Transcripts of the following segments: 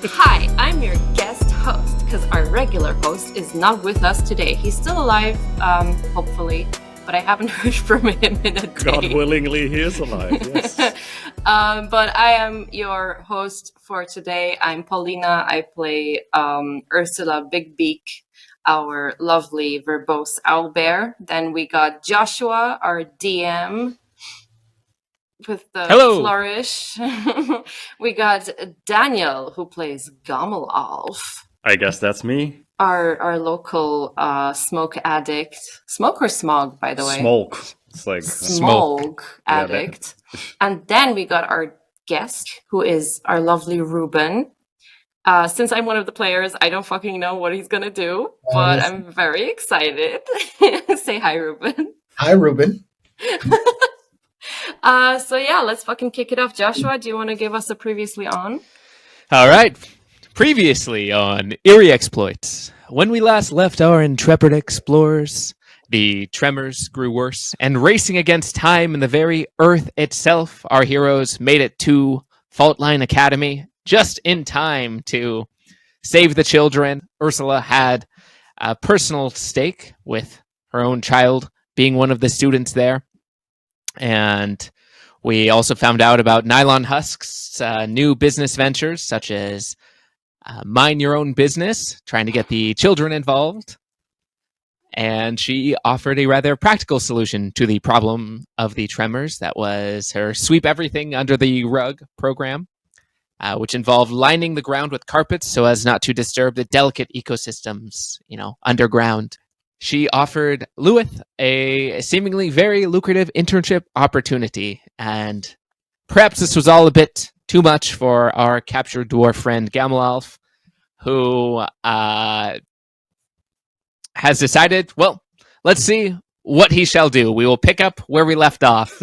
Hi, I'm your guest host, because our regular host is not with us today. He's still alive, hopefully, but I haven't heard from him in a day. God willingly, he is alive, yes. But I am your host for today. I'm Paulina. I play Ursula Big Beak, our lovely verbose owlbear. Then we got Joshua, our DM, with the flourish. We got Daniel, who plays Gammelalf. I guess that's me. Our local smoke addict. Smoke or smog, by the way? Smoke. It's like smoke addict. And then we got our guest, who is our lovely Ruben. Since I'm one of the players, I don't fucking know what he's gonna do, but I'm very excited. Say hi, Ruben. Hi, Ruben. So yeah, let's fucking kick it off. Joshua, do you want to give us a previously on? All right. Previously on Eerie Exploits. When we last left our intrepid explorers, the tremors grew worse, and racing against time and the very earth itself, our heroes made it to Faultline Academy just in time to save the children. Ursula had a personal stake with her own child being one of the students there. And we also found out about Nylon Husk's new business ventures, such as mind your own business, trying to get the children involved. And she offered a rather practical solution to the problem of the tremors. That was her sweep everything under the rug program, which involved lining the ground with carpets so as not to disturb the delicate ecosystems, underground. She offered Louith a seemingly very lucrative internship opportunity, and perhaps this was all a bit too much for our captured dwarf friend Gammelalf, who has decided, well, let's see what he shall do. We will pick up where we left off.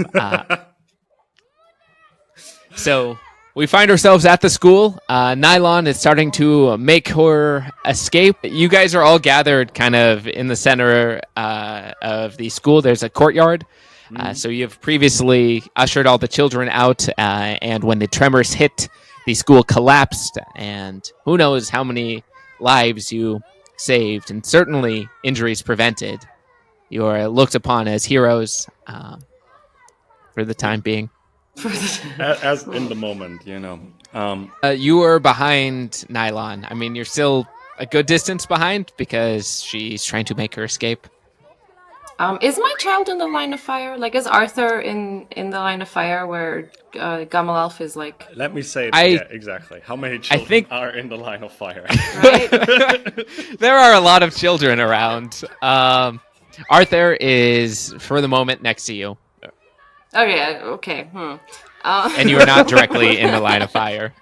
So we find ourselves at the school. Nylon is starting to make her escape. You guys are all gathered kind of in the center of the school. There's a courtyard. So you've previously ushered all the children out, and when the tremors hit, the school collapsed, and who knows how many lives you saved, and certainly injuries prevented. You are looked upon as heroes for the time being. As in the moment, You were behind Nylon. I mean, you're still a good distance behind because she's trying to make her escape. Is my child in the line of fire? Like, is Arthur in the line of fire where Gammelalf is like... Let me say it. Exactly. How many children are in the line of fire? Right? There are a lot of children around. Arthur is, for the moment, next to you. Okay. And you are not directly in the line of fire.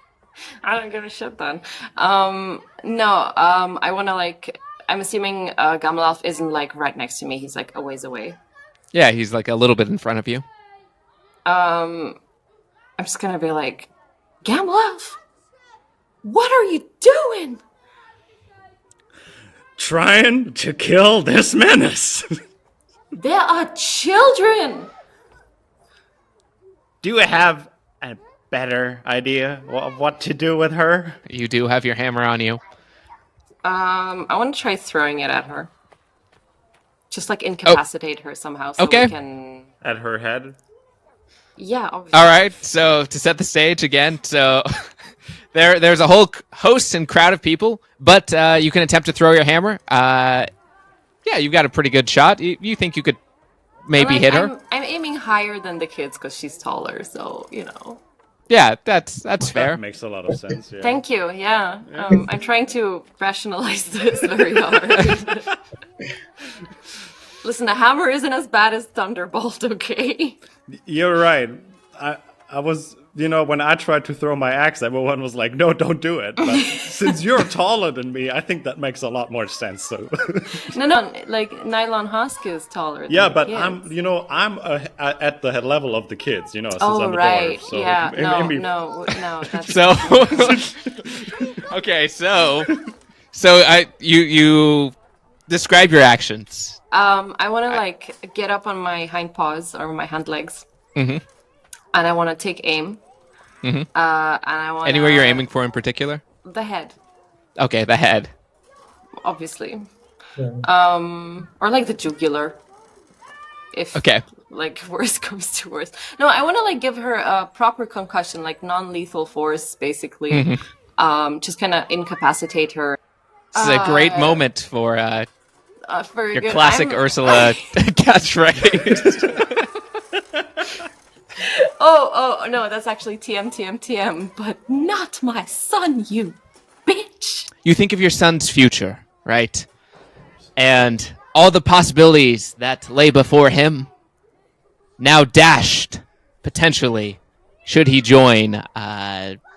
I don't give a shit then. I want to I'm assuming Gammelalf isn't right next to me. He's a ways away. Yeah, he's a little bit in front of you. I'm just gonna be like, Gammelalf, what are you doing? Trying to kill this menace. There are children. Do you have a better idea of what to do with her? You do have your hammer on you. I want to try throwing it at her. Just incapacitate her somehow so we can... At her head? Yeah, obviously. All right, so to set the stage again, so there's a whole host and crowd of people, but you can attempt to throw your hammer. You've got a pretty good shot. You think you could maybe hit her? I'm aiming higher than the kids because she's taller, so, Yeah, that's fair. That makes a lot of sense, yeah. Thank you, yeah. I'm trying to rationalize this very hard. Listen, the hammer isn't as bad as Thunderbolt, okay? You're right. I was, when I tried to throw my axe, everyone was like, no, don't do it. But since you're taller than me, I think that makes a lot more sense. So. No, Nylon Husk is taller than but kids. I'm at the head level of the kids, since I'm a right. dwarf. So yeah, no, that's... So, okay, so you describe your actions. I want to get up on my hind paws or my hind legs, and I want to take aim. Mm-hmm. And I want anywhere you're aiming for in particular. The head, Okay, the head. obviously. Yeah. Or like the jugular. If Okay. like worst comes to worst. No, I want to like give her a proper concussion, like non-lethal force, basically. Just kind of incapacitate her. This is a great moment for Very your good. classic Ursula catchphrase. Oh, no, that's actually TM, but not my son, you bitch. You think of your son's future, right? And all the possibilities that lay before him, now dashed, potentially, should he join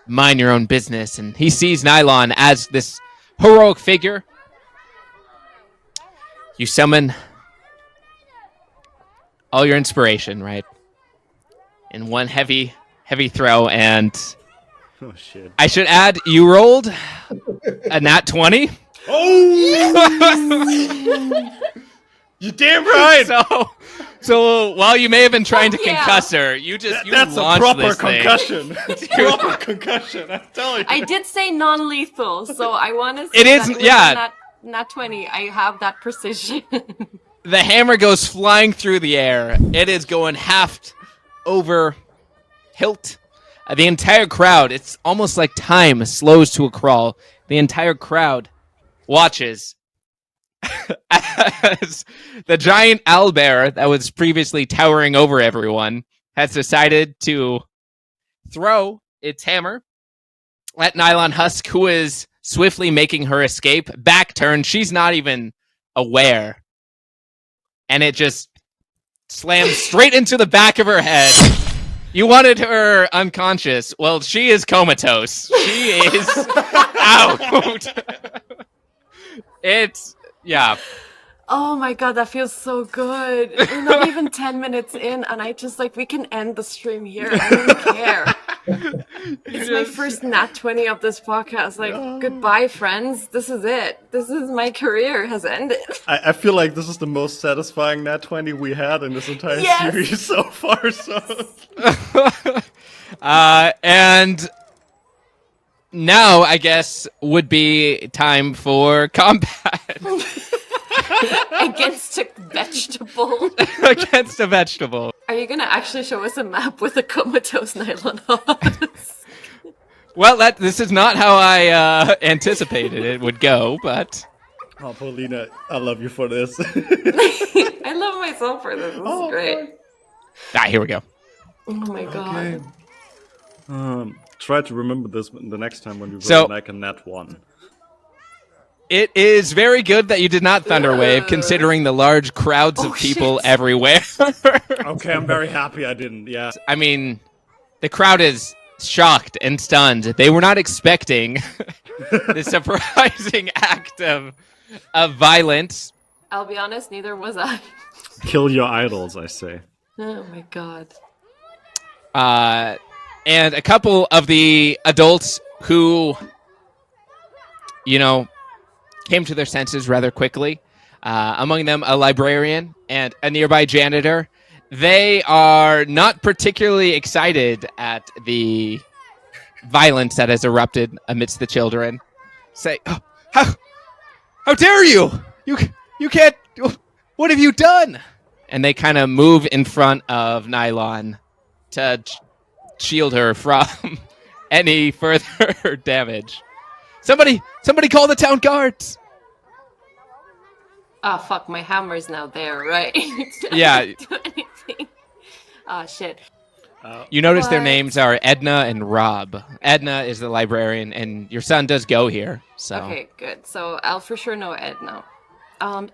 Mind Your Own Business. And he sees Nylon as this heroic figure. You summon all your inspiration, right? In one heavy throw, and Oh shit. I should add, you rolled a nat 20. Oh! You damn right. So while you may have been trying to yeah. concuss her, you That's a launched proper this thing. concussion. Proper concussion. I'm telling you. I did say non-lethal, so I want to say It is- that with yeah. Nat 20, I have that precision. The hammer goes flying through the air. It is going haft over hilt. The entire crowd, it's almost like time slows to a crawl. The entire crowd watches as the giant owlbear that was previously towering over everyone has decided to throw its hammer at Nylon Husk, who is swiftly making her escape. Back turn, she's not even aware. And it just slams straight into the back of her head. You wanted her unconscious. Well, she is comatose. She is out. Yeah. Oh my god, that feels so good. We're not even 10 minutes in, and I just like, we can end the stream here. I don't care. It's my first nat 20 of this podcast. Like, goodbye, friends. This is it. This is my career has ended. I feel like this is the most satisfying nat 20 we had in this entire Yes. series so far. So And now, I guess, would be time for combat Against a vegetable. against a vegetable. Are you gonna actually show us a map with a comatose Nylon Husk? Well, this is not how I anticipated it would go, but oh, Paulina, I love you for this. I love myself for this. This is great. here we go. Oh my god. Okay. Try to remember this the next time when you roll So- like a nat 1. It is very good that you did not Thunderwave, considering the large crowds of people shit. everywhere. Okay, I'm very happy I didn't. Yeah. I mean, the crowd is shocked and stunned. They were not expecting the surprising act of violence. I'll be honest, neither was I. Kill your idols, I say. Oh my god. And a couple of the adults who, came to their senses rather quickly. Among them, a librarian and a nearby janitor. They are not particularly excited at the violence that has erupted amidst the children. Say, oh, how dare you? You can't. What have you done? And they kind of move in front of Nylon to shield her from any further damage. Somebody call the town guards. Oh fuck, my hammer's now there, right? Yeah. Do anything. Oh shit. You notice their What? names are Edna and Rob. Edna is the librarian, and your son does go here. So Okay, good. So I'll for sure know Edna.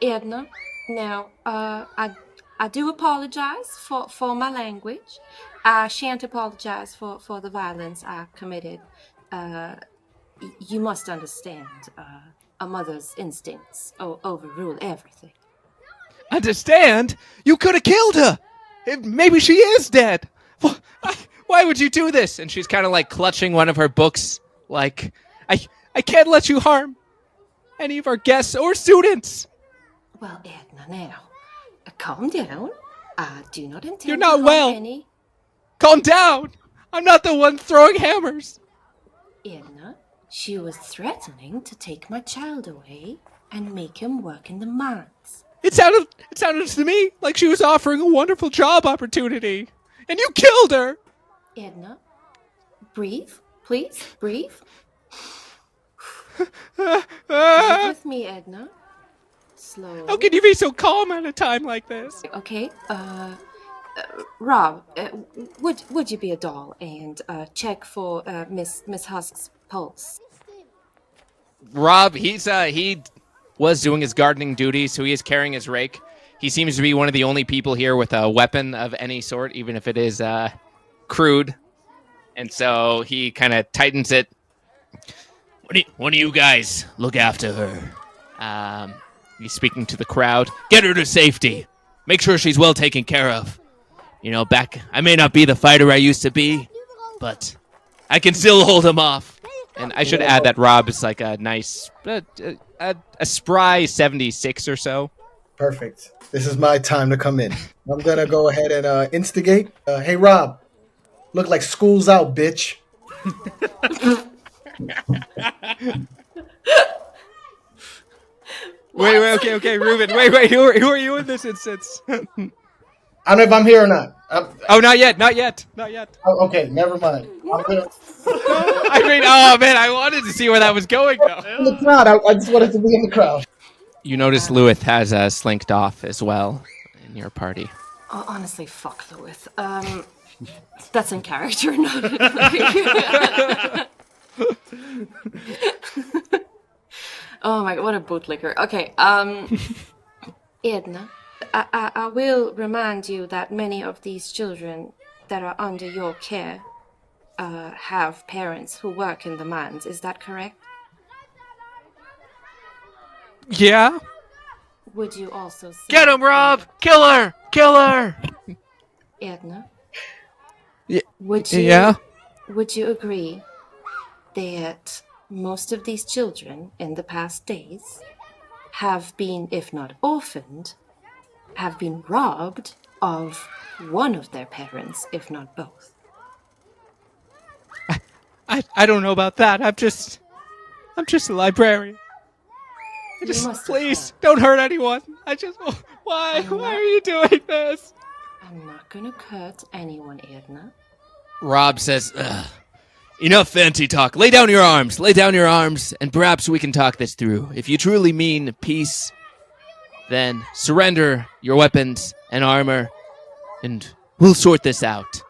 Edna, now, I do apologize for my language. I shan't apologize for the violence I committed. You must understand, a mother's instincts overrule everything. understand? You could have killed her. Maybe she is dead. Why would you do this? And she's kind of like clutching one of her books, like, I can't let you harm any of our guests or students. Well, Edna, now, calm down. I do not intend You're not to harm well. any. Calm down. I'm not the one throwing hammers. Edna, She was threatening to take my child away and make him work in the mines. It sounded to me like she was offering a wonderful job opportunity, and you killed her. Edna, breathe, please, breathe. Breathe with me, Edna. Slow. How can you be so calm at a time like this? Okay, Rob, would you be a doll and check for Miss Husk's pulse? Rob, he was doing his gardening duties, so he is carrying his rake. He seems to be one of the only people here with a weapon of any sort, even if it is crude. And so he kind of tightens it. One of you guys look after her. He's speaking to the crowd. Get her to safety. Make sure she's well taken care of. You know, I may not be the fighter I used to be, but I can still hold him off. And I should add that Rob is like a nice, a spry 76 or so. Perfect. This is my time to come in. I'm going to go ahead and instigate. Hey, Rob. Look like school's out, bitch. Wait, okay, Ruben. Wait, who are you in this instance? I don't know if I'm here or not. Oh, not yet. Oh, okay, never mind. I mean, oh man, I wanted to see where that was going though. In the crowd, I just wanted to be in the crowd. You notice Louith has slinked off as well in your party. Oh, honestly, fuck Louith. That's in character, not Oh my god, what a bootlicker. Okay, Edna, I will remind you that many of these children that are under your care have parents who work in the mines. Is that correct? Yeah. Would you also say... Get him, Rob! Kill her! Edna? Yeah. Would you agree that most of these children in the past days have been, if not orphaned, have been robbed of one of their parents, if not both? I don't know about that. I'm just a librarian. Please don't hurt anyone. Why are you doing this? I'm not gonna hurt anyone, Edna. Rob says, enough fancy talk. Lay down your arms, and perhaps we can talk this through. If you truly mean peace, then surrender your weapons and armor, and we'll sort this out.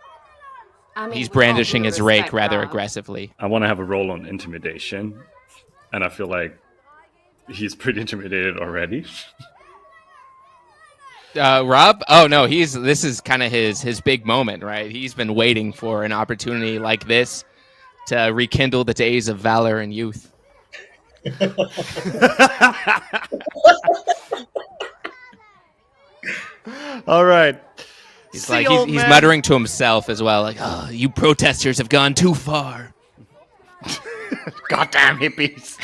I mean, he's brandishing his rake rather Rob. aggressively. I want to have a roll on intimidation, and I feel like he's pretty intimidated already. Rob? Oh no, this is kind of his big moment, right? He's been waiting for an opportunity like this to rekindle the days of valor and youth. All right. He's muttering to himself as well, like, "Oh, you protesters have gone too far." Goddamn hippies.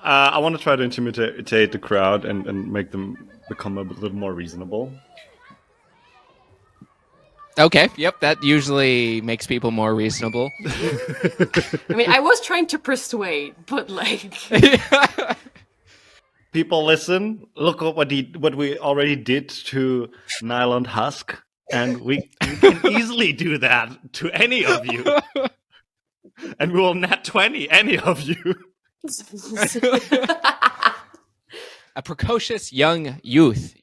I want to try to intimidate the crowd and make them become a little more reasonable. Okay, yep, that usually makes people more reasonable. I mean, I was trying to persuade, but like... People, listen. Look at what we already did to Nylon Husk, and we can easily do that to any of you. And we will nat 20 any of you. A precocious young youth,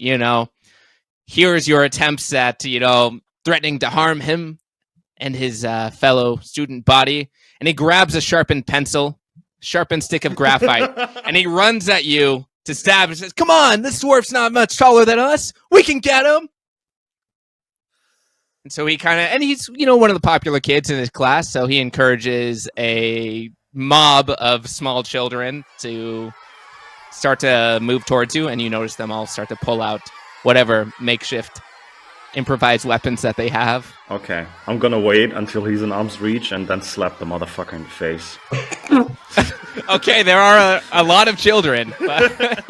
here's your attempts at, threatening to harm him and his fellow student body, and he grabs a sharpened stick of graphite, and he runs at you to stab and says, "Come on, this dwarf's not much taller than us. We can get him." And so he's, one of the popular kids in his class, so he encourages a mob of small children to start to move towards you, and you notice them all start to pull out whatever makeshift improvised weapons that they have. Okay, I'm gonna wait until he's in arm's reach and then slap the motherfucker in the face. Okay, there are a lot of children. But...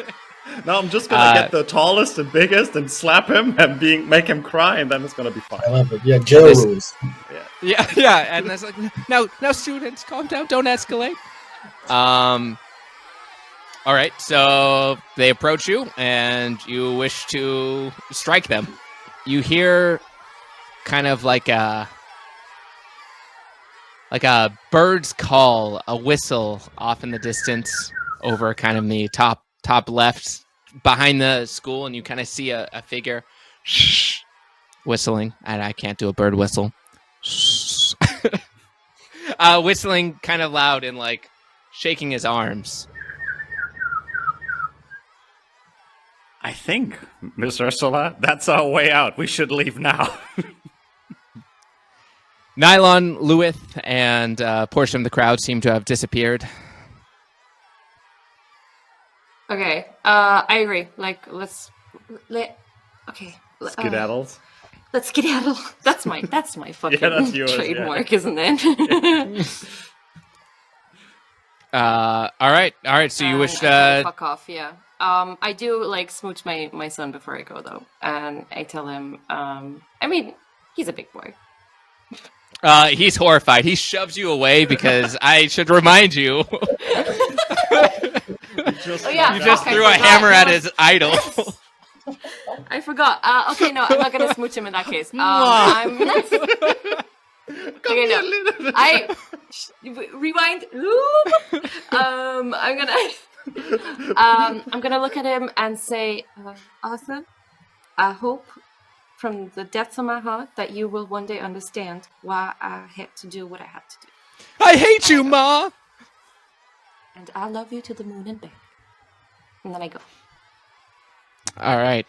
No, I'm just gonna get the tallest and biggest and slap him and make him cry, and then it's gonna be fine. I love it. Yeah, Joe rules. Yeah. Yeah, and that's like, now, students, calm down, don't escalate. All right, so they approach you, and you wish to strike them. You hear kind of like a bird's call, a whistle off in the distance over kind of the top left behind the school, and you kind of see a figure whistling. And I can't do a bird whistle. Whistling kind of loud and like shaking his arms. I think, Miss Ursula, that's our way out. We should leave now. Nylon, Louith, and a portion of the crowd seem to have disappeared. Okay, I agree. Like, Skedaddles. Let's skedaddle. That's my fucking that's yours, trademark, isn't it? All right. So you wish fuck off, yeah. I do like smooch my son before I go though, and I tell him, I mean, he's a big boy. He's horrified. He shoves you away because I should remind you. You just threw a hammer at his idol. I forgot. Okay, no, I'm not gonna smooch him in that case. Okay, no. Rewind. I'm gonna look at him and say, Arthur, I hope from the depths of my heart that you will one day understand why I had to do what I had to do. I hate you, Ma! And I love you to the moon and back. And then I go. All right.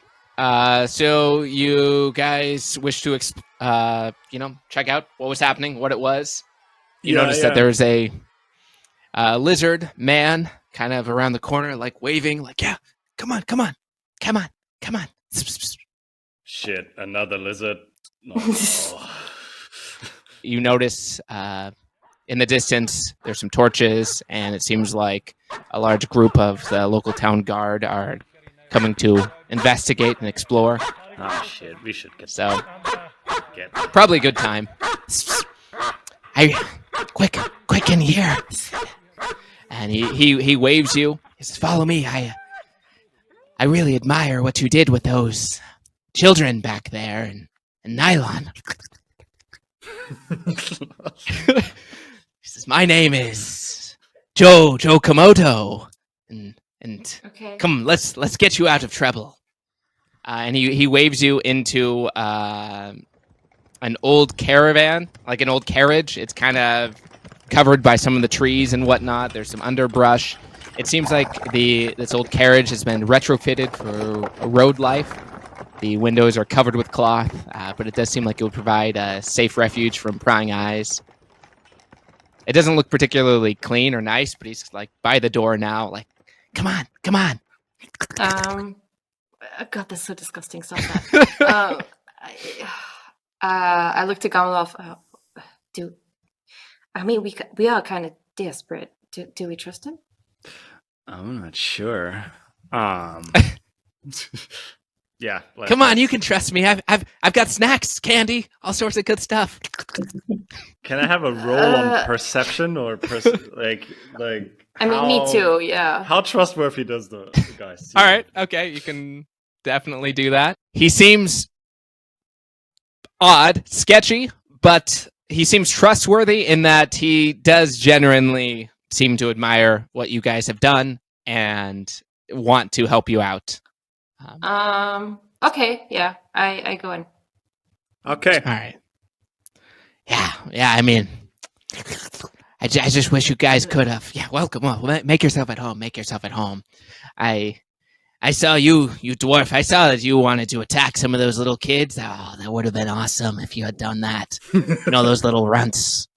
So you guys wish to, check out what was happening, what it was. You noticed that there was a lizard man kind of around the corner, like waving, like, yeah, come on. Shit, another lizard. No. You notice in the distance, there's some torches, and it seems like a large group of the local town guard are coming to investigate and explore. Oh shit, we should get probably a good time. Quick in here. And he waves you. He says, follow me. I really admire what you did with those children back there and Nylon. He says, my name is Joe Komodo. And okay. Come, let's get you out of trouble. And he waves you into an old caravan, like an old carriage. It's kind of covered by some of the trees and whatnot. There's some underbrush. It seems like this old carriage has been retrofitted for road life. The windows are covered with cloth, but it does seem like it would provide a safe refuge from prying eyes. It doesn't look particularly clean or nice, but he's like by the door now, like, come on. God, that's so disgusting. Stop that. I looked at Gammelalf. We are kind of desperate. Do we trust him? I'm not sure. Yeah. Come on, you can trust me. I've got snacks, candy, all sorts of good stuff. Can I have a roll on perception or like? I mean, me too. Yeah. How trustworthy does the guy seem? All right, okay, you can definitely do that. He seems odd, sketchy, but he seems trustworthy in that he does genuinely seem to admire what you guys have done and want to help you out. Okay, yeah, I go in. Okay. All right. Yeah, I mean, I just wish you guys could have. Yeah, welcome. Well, make yourself at home. I saw you dwarf. I saw that you wanted to attack some of those little kids. Oh, that would have been awesome if you had done that. Those little runts.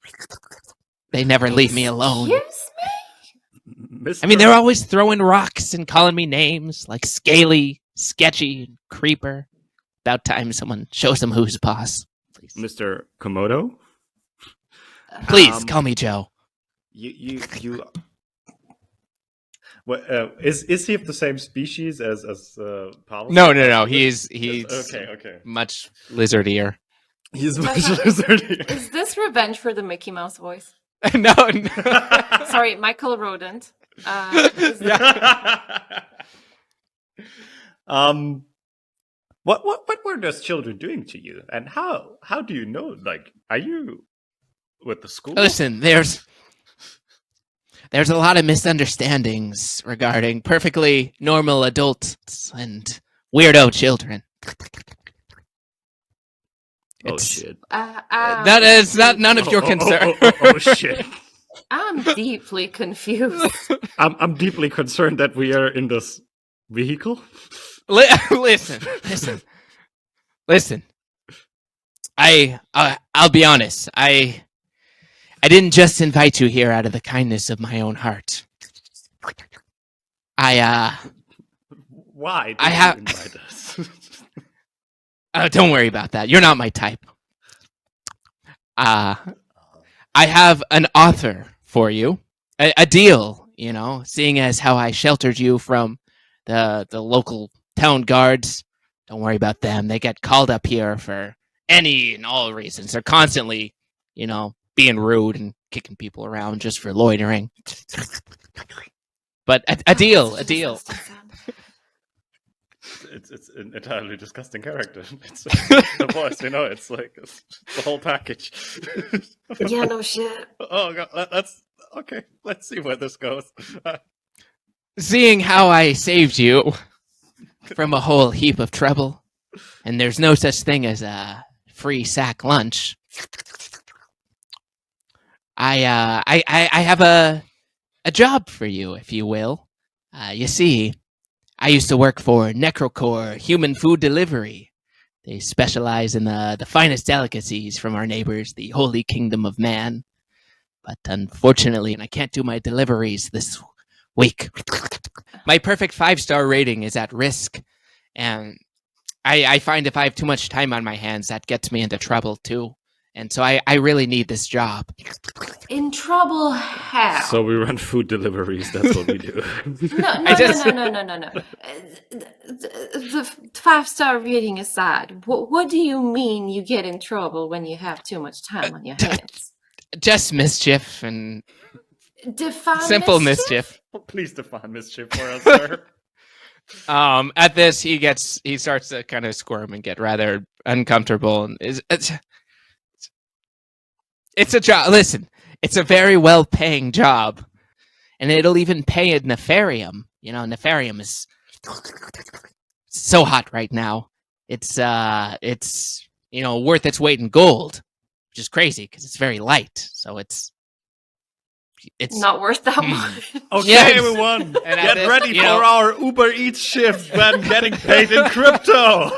They never leave me alone. Excuse me? I mean, they're always throwing rocks and calling me names like Scaly, Sketchy, Creeper. About time someone shows them who's boss. Please. Mr. Komodo? Please, call me Joe. You What is he of the same species as Paladin? No. He's okay. much lizardier. He's much Stefan, lizardy. is this revenge for the Mickey Mouse voice? No. Sorry, Michael Rodent. What were those children doing to you, and how do you know? Like, are you with the school? Listen, there's a lot of misunderstandings regarding perfectly normal adults and weirdo children. Oh shit! That is not none of your concern. Oh shit! I'm deeply confused. I'm deeply concerned that we are in this vehicle. Listen. I'll be honest. I didn't just invite you here out of the kindness of my own heart. Why? I have. You invite us? Don't worry about that. You're not my type. I have an offer for you, a deal. You know, seeing as how I sheltered you from the local town guards. Don't worry about them. They get called up here for any and all reasons. They're constantly, being rude and kicking people around just for loitering. But a deal. It's an entirely disgusting character. It's the voice, it's like it's the whole package. Yeah, no shit. Oh god, that's okay. Let's see where this goes. Seeing how I saved you from a whole heap of trouble, and there's no such thing as a free sack lunch. I have a job for you, if you will. You see, I used to work for Necrocore Human Food Delivery. They specialize in the finest delicacies from our neighbors, the Holy Kingdom of Man. But unfortunately, I can't do my deliveries this week. My perfect 5-star rating is at risk, and I find if I have too much time on my hands, that gets me into trouble too. And so I really need this job. In trouble how? So we run food deliveries. That's what we do. No. The 5-star rating aside, what do you mean you get in trouble when you have too much time on your hands? Just mischief and Define simple mischief. Please define mischief for us, sir. At this, he starts to kind of squirm and get rather uncomfortable, and it's a job. Listen, it's a very well-paying job, and it'll even pay a Nefarium. Nefarium is so hot right now. It's worth its weight in gold, which is crazy because it's very light. So it's not worth that much. Okay, Yeah, everyone, and get this, ready for our Uber Eats shift when getting paid in crypto.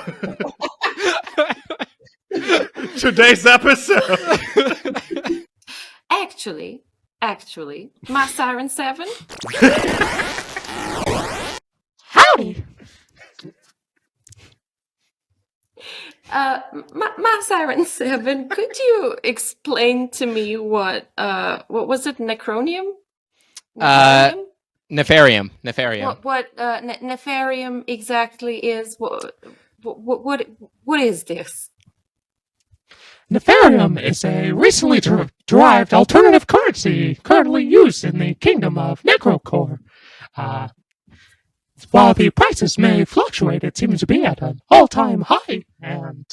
Today's episode. Actually, my Siren 7. Howdy. My Siren 7, could you explain to me what was it, Necronium? Nefarium. What Nefarium exactly is? What is this? Nefarium is a recently derived alternative currency currently used in the kingdom of Necrocore. While the prices may fluctuate, it seems to be at an all-time high, and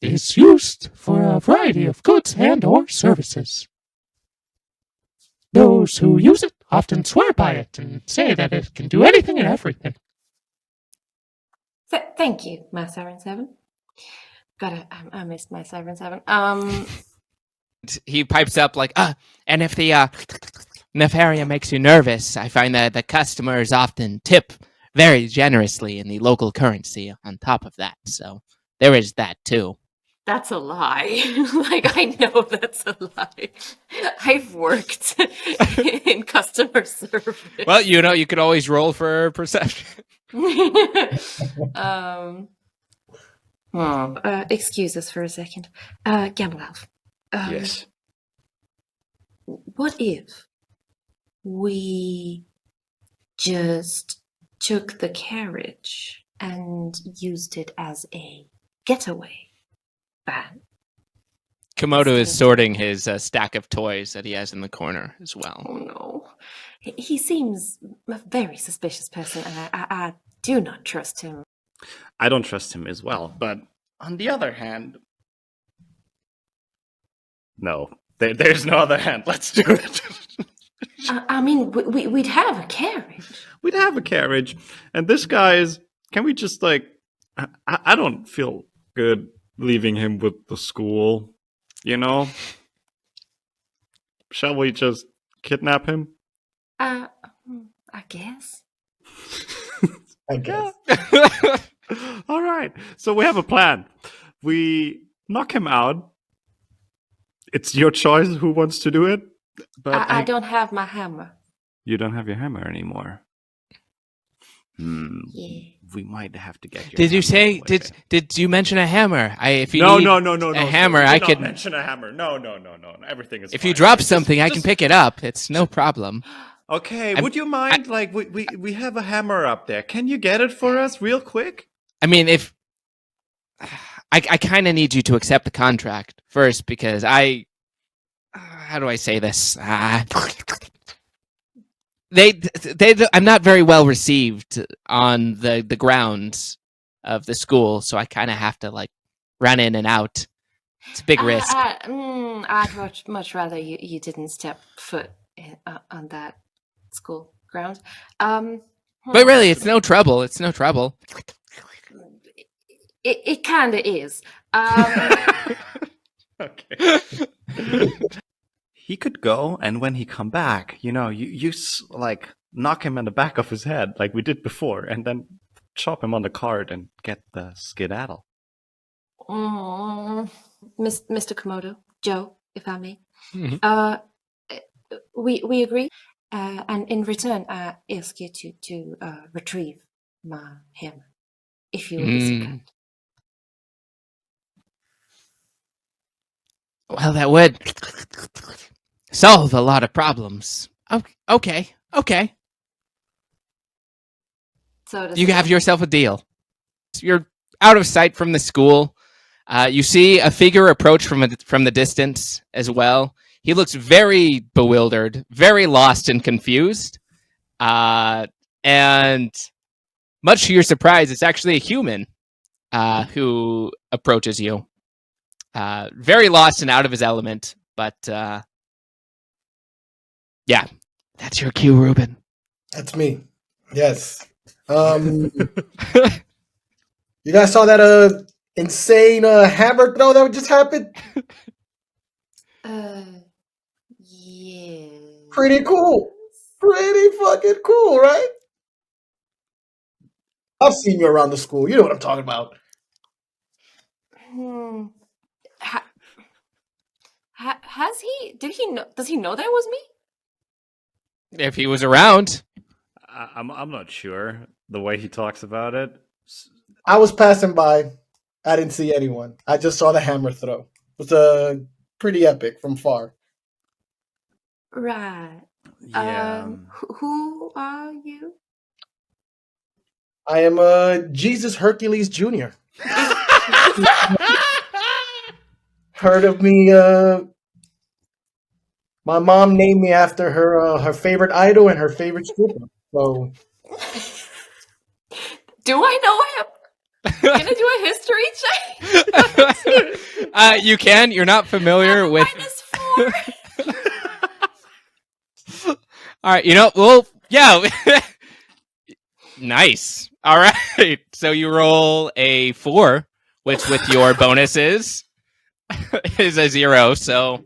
is used for a variety of goods and or services. Those who use it often swear by it and say that it can do anything and everything. Thank you, my Siren 7. I missed my Siren 7. He pipes up like, and if the Nefarium makes you nervous, I find that the customers often tip very generously in the local currency on top of that. So there is that too. That's a lie. I know that's a lie. I've worked in customer service. Well, you could always roll for perception. Excuse us for a second. Gammelalf. Yes. What if we just took the carriage and used it as a getaway? bad. Komodo is sorting his stack of toys that he has in the corner as well. Oh no. He seems a very suspicious person, and I do not trust him. I don't trust him as well, but on the other hand... No, there's no other hand. Let's do it. I mean, we'd have a carriage. We'd have a carriage. And this guy is... Can we just, like... I don't feel good leaving him with the school, you know? Shall we just kidnap him? I guess. I guess. All right. So we have a plan. We knock him out. It's your choice who wants to do it. But I don't have my hammer. You don't have your hammer anymore. Yeah. We might have to get your Did you hammer say? with it. Did you mention a hammer? If you No. need A hammer, Do I not could mention a hammer. No. Everything is If fine. you drop Just- something, I can just- pick it up. It's no problem. Okay, would you mind? Like, we have a hammer up there. Can you get it for us real quick? I mean, if I kind of need you to accept the contract first because how do I say this? I'm not very well received on the grounds of the school, so I kind of have to like run in and out. It's a big risk. I'd much rather you didn't step foot on that school ground. But really, it's no trouble. It's no trouble. It kind of is. Okay. He could go, and when he come back, you like knock him in the back of his head, like we did before, and then chop him on the cart and get the skedaddle. Mr. Komodo, Joe, if I may. Mhm. We agree, and in return, I ask you to retrieve my hammer, if you will be so kind. Well, that would solve a lot of problems. Okay. So does You it- have yourself a deal. You're out of sight from the school. You see a figure approach from the distance as well. He looks very bewildered, very lost and confused. And much to your surprise, it's actually a human who approaches you. Very lost and out of his element, but yeah, that's your cue, Ruben. That's me. Yes. You guys saw that insane hammer throw that just happened? Yeah. Pretty cool. Pretty fucking cool, right? I've seen you around the school. You know what I'm talking about. Has he? Did he know? Does he know that was me? If he was around, I'm not sure the way he talks about it. I was passing by. I didn't see anyone. I just saw the hammer throw. It was pretty epic from far. Right. Yeah. Who are you? I am Jesus Hercules Junior. Heard of me? My mom named me after her favorite idol and her favorite stripper. So Do I know him? Can I do a history check? you can. You're not familiar with. -4. All right, well, yeah. Nice. All right. So you roll a 4, which with your bonuses is a 0. So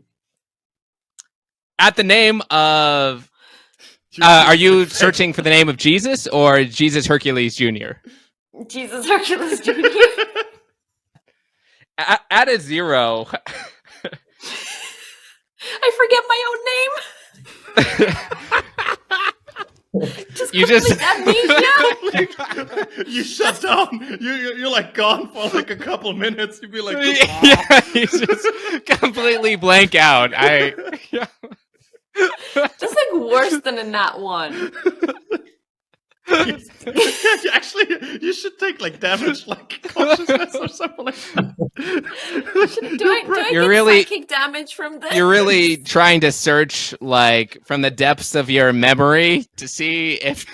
at the name of, are you searching for the name of Jesus or Jesus Hercules Junior? Jesus Hercules Junior. At a 0. I forget my own name. You just amnesia. You shut down. You're like gone for like a couple minutes. You'd be like, yeah, you just completely blank out. Just like worse than a nat 1. Actually, you should take like damage, like consciousness or something like that. I You're get really- psychic damage from this? You're really trying to search, like, from the depths of your memory to see if,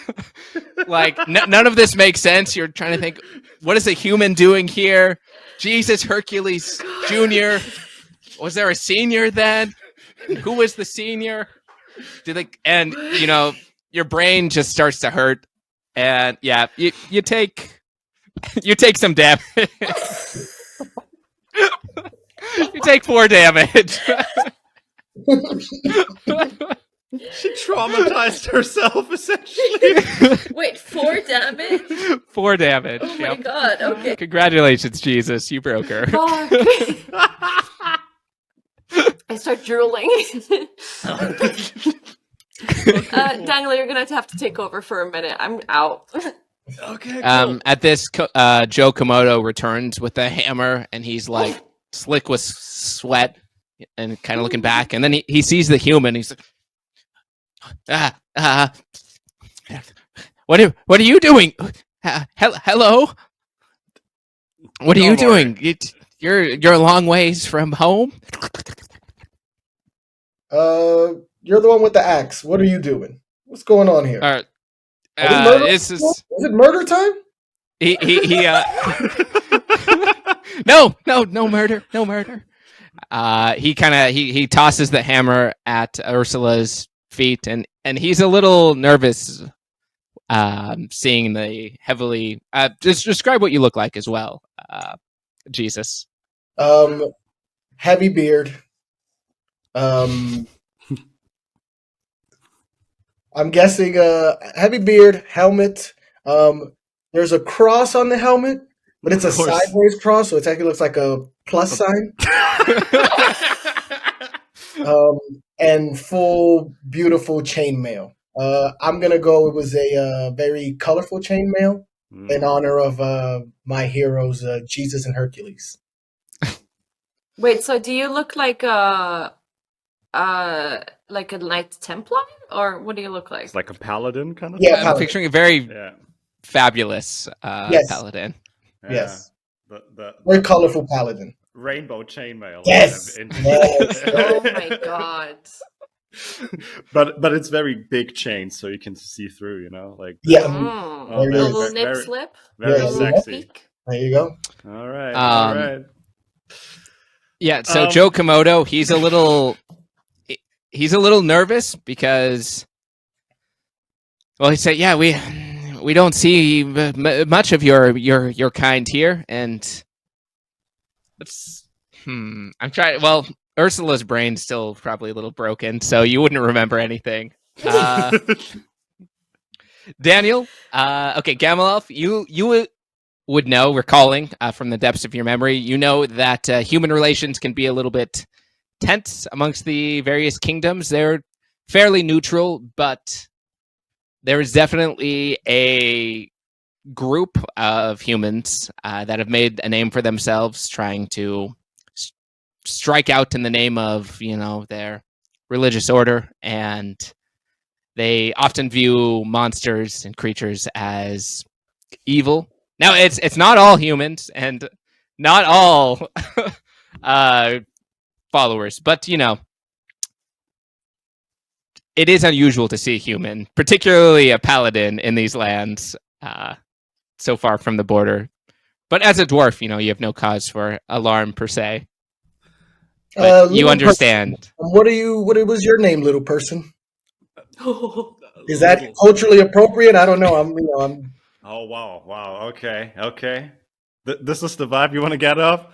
like, none of this makes sense. You're trying to think, what is a human doing here? Jesus Hercules Junior. Was there a senior then? Who was the senior? And your brain just starts to hurt, and yeah, you take some damage. You take 4 damage. She traumatized herself, essentially. Wait, 4 damage? 4 damage. Oh my Yep. god, okay. Congratulations, Jesus. You broke her. Fuck. I start drooling. Daniel, you're gonna have to take over for a minute. I'm out. Okay, cool. At this, Joe Komodo returns with a hammer, and he's like slick with sweat and kind of looking back. And then he sees the human. He's like, what are you doing? Hello? What are you doing? You're a long ways from home. You're the one with the axe. What are you doing? What's going on here? Are Is it murder time? He no murder. He tosses the hammer at Ursula's feet, and he's a little nervous seeing the heavily just describe what you look like as well, Jesus. Heavy beard. I'm guessing heavy beard, helmet. There's a cross on the helmet, but it's a sideways cross, so it actually looks like a plus sign. And full, beautiful chainmail. I'm gonna go. It was a very colorful chainmail in honor of my heroes, Jesus and Hercules. Wait, so do you look like a Knight Templar, or what do you look like? It's like a paladin kind of Yeah, thing? I'm picturing a very Yeah. fabulous Yes. paladin. Yeah. Yes. The Very colorful paladin. rainbow chainmail. Yes. Yes. Oh my god. but it's very big chains, so you can see through. Like Yeah. Oh, A very, little very, nip very- slip. very Yeah. sexy. Peek. There you go. All right. Um, all right. Yeah, so Um, Joe Komodo, he's a little nervous because, well, he said, "Yeah, we don't see much of your kind here," and I'm trying. Well, Ursula's brain's still probably a little broken, so you wouldn't remember anything. Daniel, okay, Gammelalf, you would know, recalling from the depths of your memory, you know that human relations can be a little bit tense amongst the various kingdoms. They're fairly neutral, but there is definitely a group of humans that have made a name for themselves, trying to strike out in the name of, their religious order, and they often view monsters and creatures as evil. Now, it's not all humans and not all followers, but it is unusual to see a human, particularly a paladin, in these lands so far from the border. But as a dwarf, you have no cause for alarm per se. But you understand. What was your name, little person? Is that culturally appropriate? I don't know. I'm. Oh wow. Okay. This is the vibe you want to get off,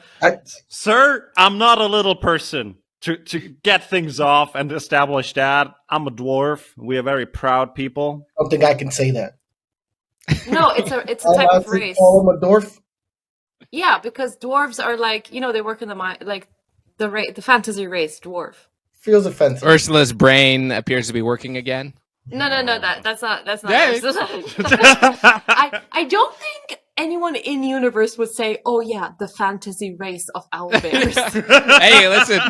sir. I'm not a little person. To get things off and establish that, I'm a dwarf. We are very proud people. I don't think I can say that. No, it's a type of race. Call him a dwarf. Yeah, because dwarves are like, they work in the mine, like the fantasy race dwarf. Feels offensive. Ursula's brain appears to be working again. No, that's not. Yeah. I don't think anyone in universe would say, "Oh yeah, the fantasy race of owlbears." Hey, listen.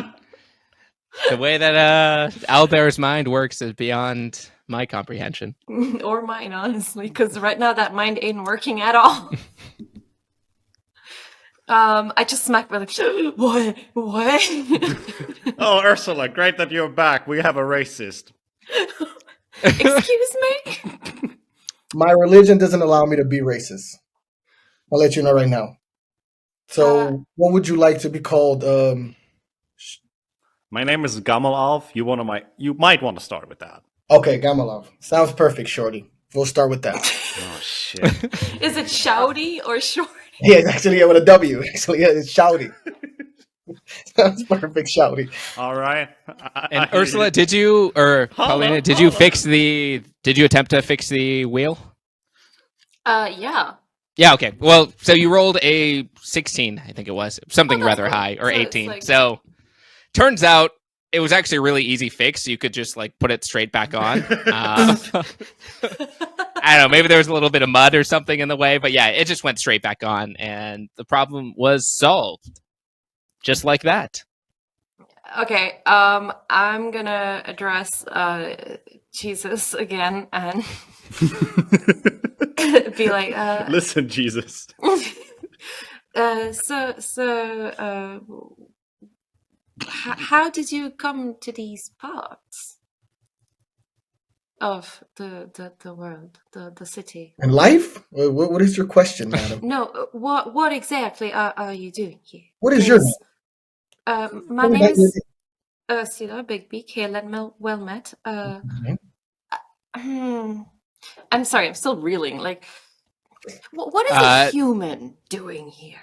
The way that owlbear's mind works is beyond my comprehension. Or mine, honestly, because right now that mind ain't working at all. I just smacked my like, what? Oh, Ursula, great that you're back. We have a racist. Excuse me? My religion doesn't allow me to be racist. I'll let you know right now. So, what would you like to be called? My name is Gammelalf. You might want to start with that. Okay, Gammelalf. Sounds perfect, Shorty. We'll start with that. Oh shit. Is it shouty or short? Yeah, actually, with a W. Actually, yeah, it's Shouty. Sounds perfect, Shouty. All right. And Ursula, did you Paulina, did you attempt to fix the wheel? Yeah. Yeah, okay. Well, so you rolled a 16, I think it was. Something rather cool. high, or So it's 18. like- So turns out it was actually a really easy fix. You could just like put it straight back on. I don't know, maybe there was a little bit of mud or something in the way, but yeah, it just went straight back on and the problem was solved. Just like that. Okay, I'm gonna address Jesus again and be like, Listen, Jesus. How did you come to these parts of the world, the city? And life? What is your question, madam? No, what exactly are you doing here? What is your name? My name is Ursula Bigbeak. Hail well met. I'm sorry, I'm still reeling. Like, what is a human doing here?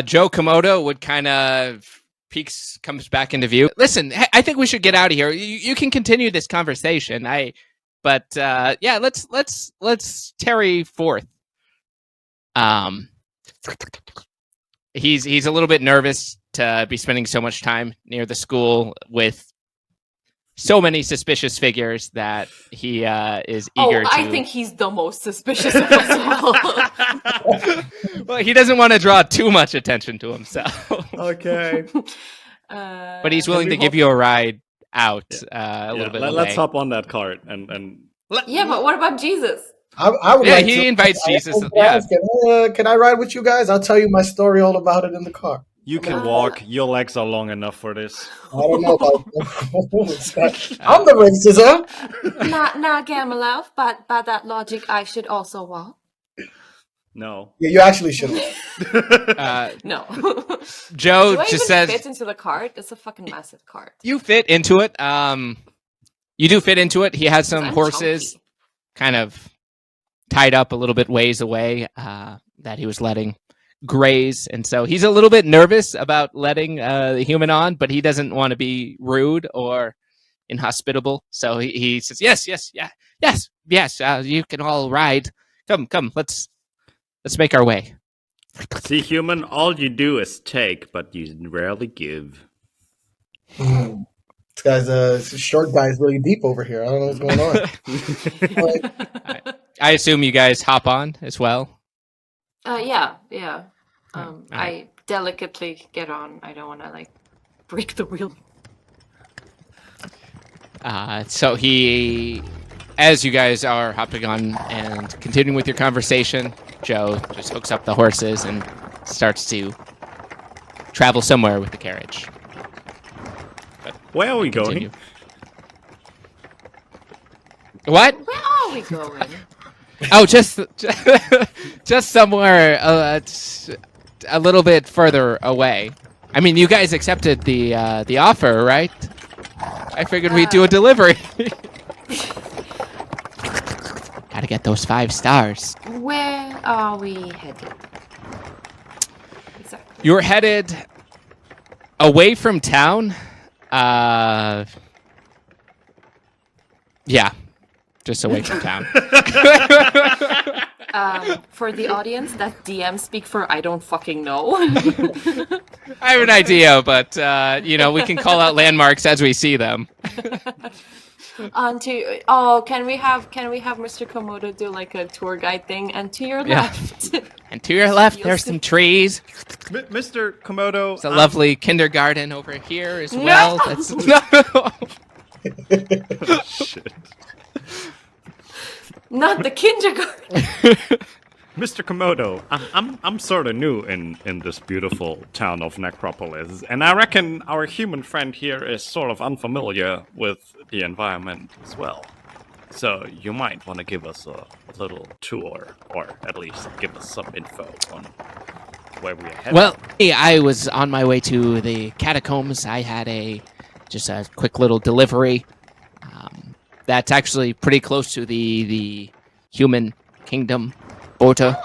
Joe Komodo would kind of comes back into view. Listen, I think we should get out of here. You can continue this conversation. But yeah, let's tarry forth. He's a little bit nervous to be spending so much time near the school with so many suspicious figures that he is eager to... I think he's the most suspicious of us all. Well, he doesn't want to draw too much attention to himself. Okay. But he's willing to give you a ride out a little bit away. Let's hop on that cart and Yeah, but what about Jesus? I would like he invites Jesus. Can I ride with you guys? I'll tell you my story all about it in the car. You can walk. Your legs are long enough for this. I don't know about I'm the racist, huh? Not Gammelalf, but by that logic, I should also walk. No. Yeah, you actually should walk. No. Joe Do I just even says... fit into the cart? It's a fucking massive cart. You fit into it. You do fit into it. He has some I'm horses chunky. kind of tied up a little bit ways away that he was letting graze, and so he's a little bit nervous about letting the human on, but he doesn't want to be rude or inhospitable, so he says yes, you can all ride. Come, let's make our way. See, human, all you do is take, but you rarely give. This guy's short guy is really deep over here. I don't know what's going on. I assume you guys hop on as well. Yeah. Right. I delicately get on. I don't want to like break the wheel. So he, as you guys are hopping on and continuing with your conversation, Joe just hooks up the horses and starts to travel somewhere with the carriage. But Where are we continue. going? What? Where are we going? Oh, just somewhere a little bit further away. I mean, you guys accepted the offer, right? I figured we'd do a delivery. Gotta get those 5 stars. Where are we headed? Exactly. You're headed away from town. Yeah, just away from town. For the audience, that DM speak for I don't fucking know. I have an idea, but we can call out landmarks as we see them. Can we have Mr. Komodo do like a tour guide thing? And to your Yeah. left. And to your left, there's some trees. Mr. Komodo. It's a lovely kindergarten over here as No! well. No. Shit. Not the kindergarten. Mr. Komodo, I'm sort of new in this beautiful town of Necropolis, and I reckon our human friend here is sort of unfamiliar with the environment as well. So you might want to give us a little tour, or at least give us some info on where we're headed. Well, I was on my way to the catacombs. I had just a quick little delivery. That's actually pretty close to the human kingdom, Borta,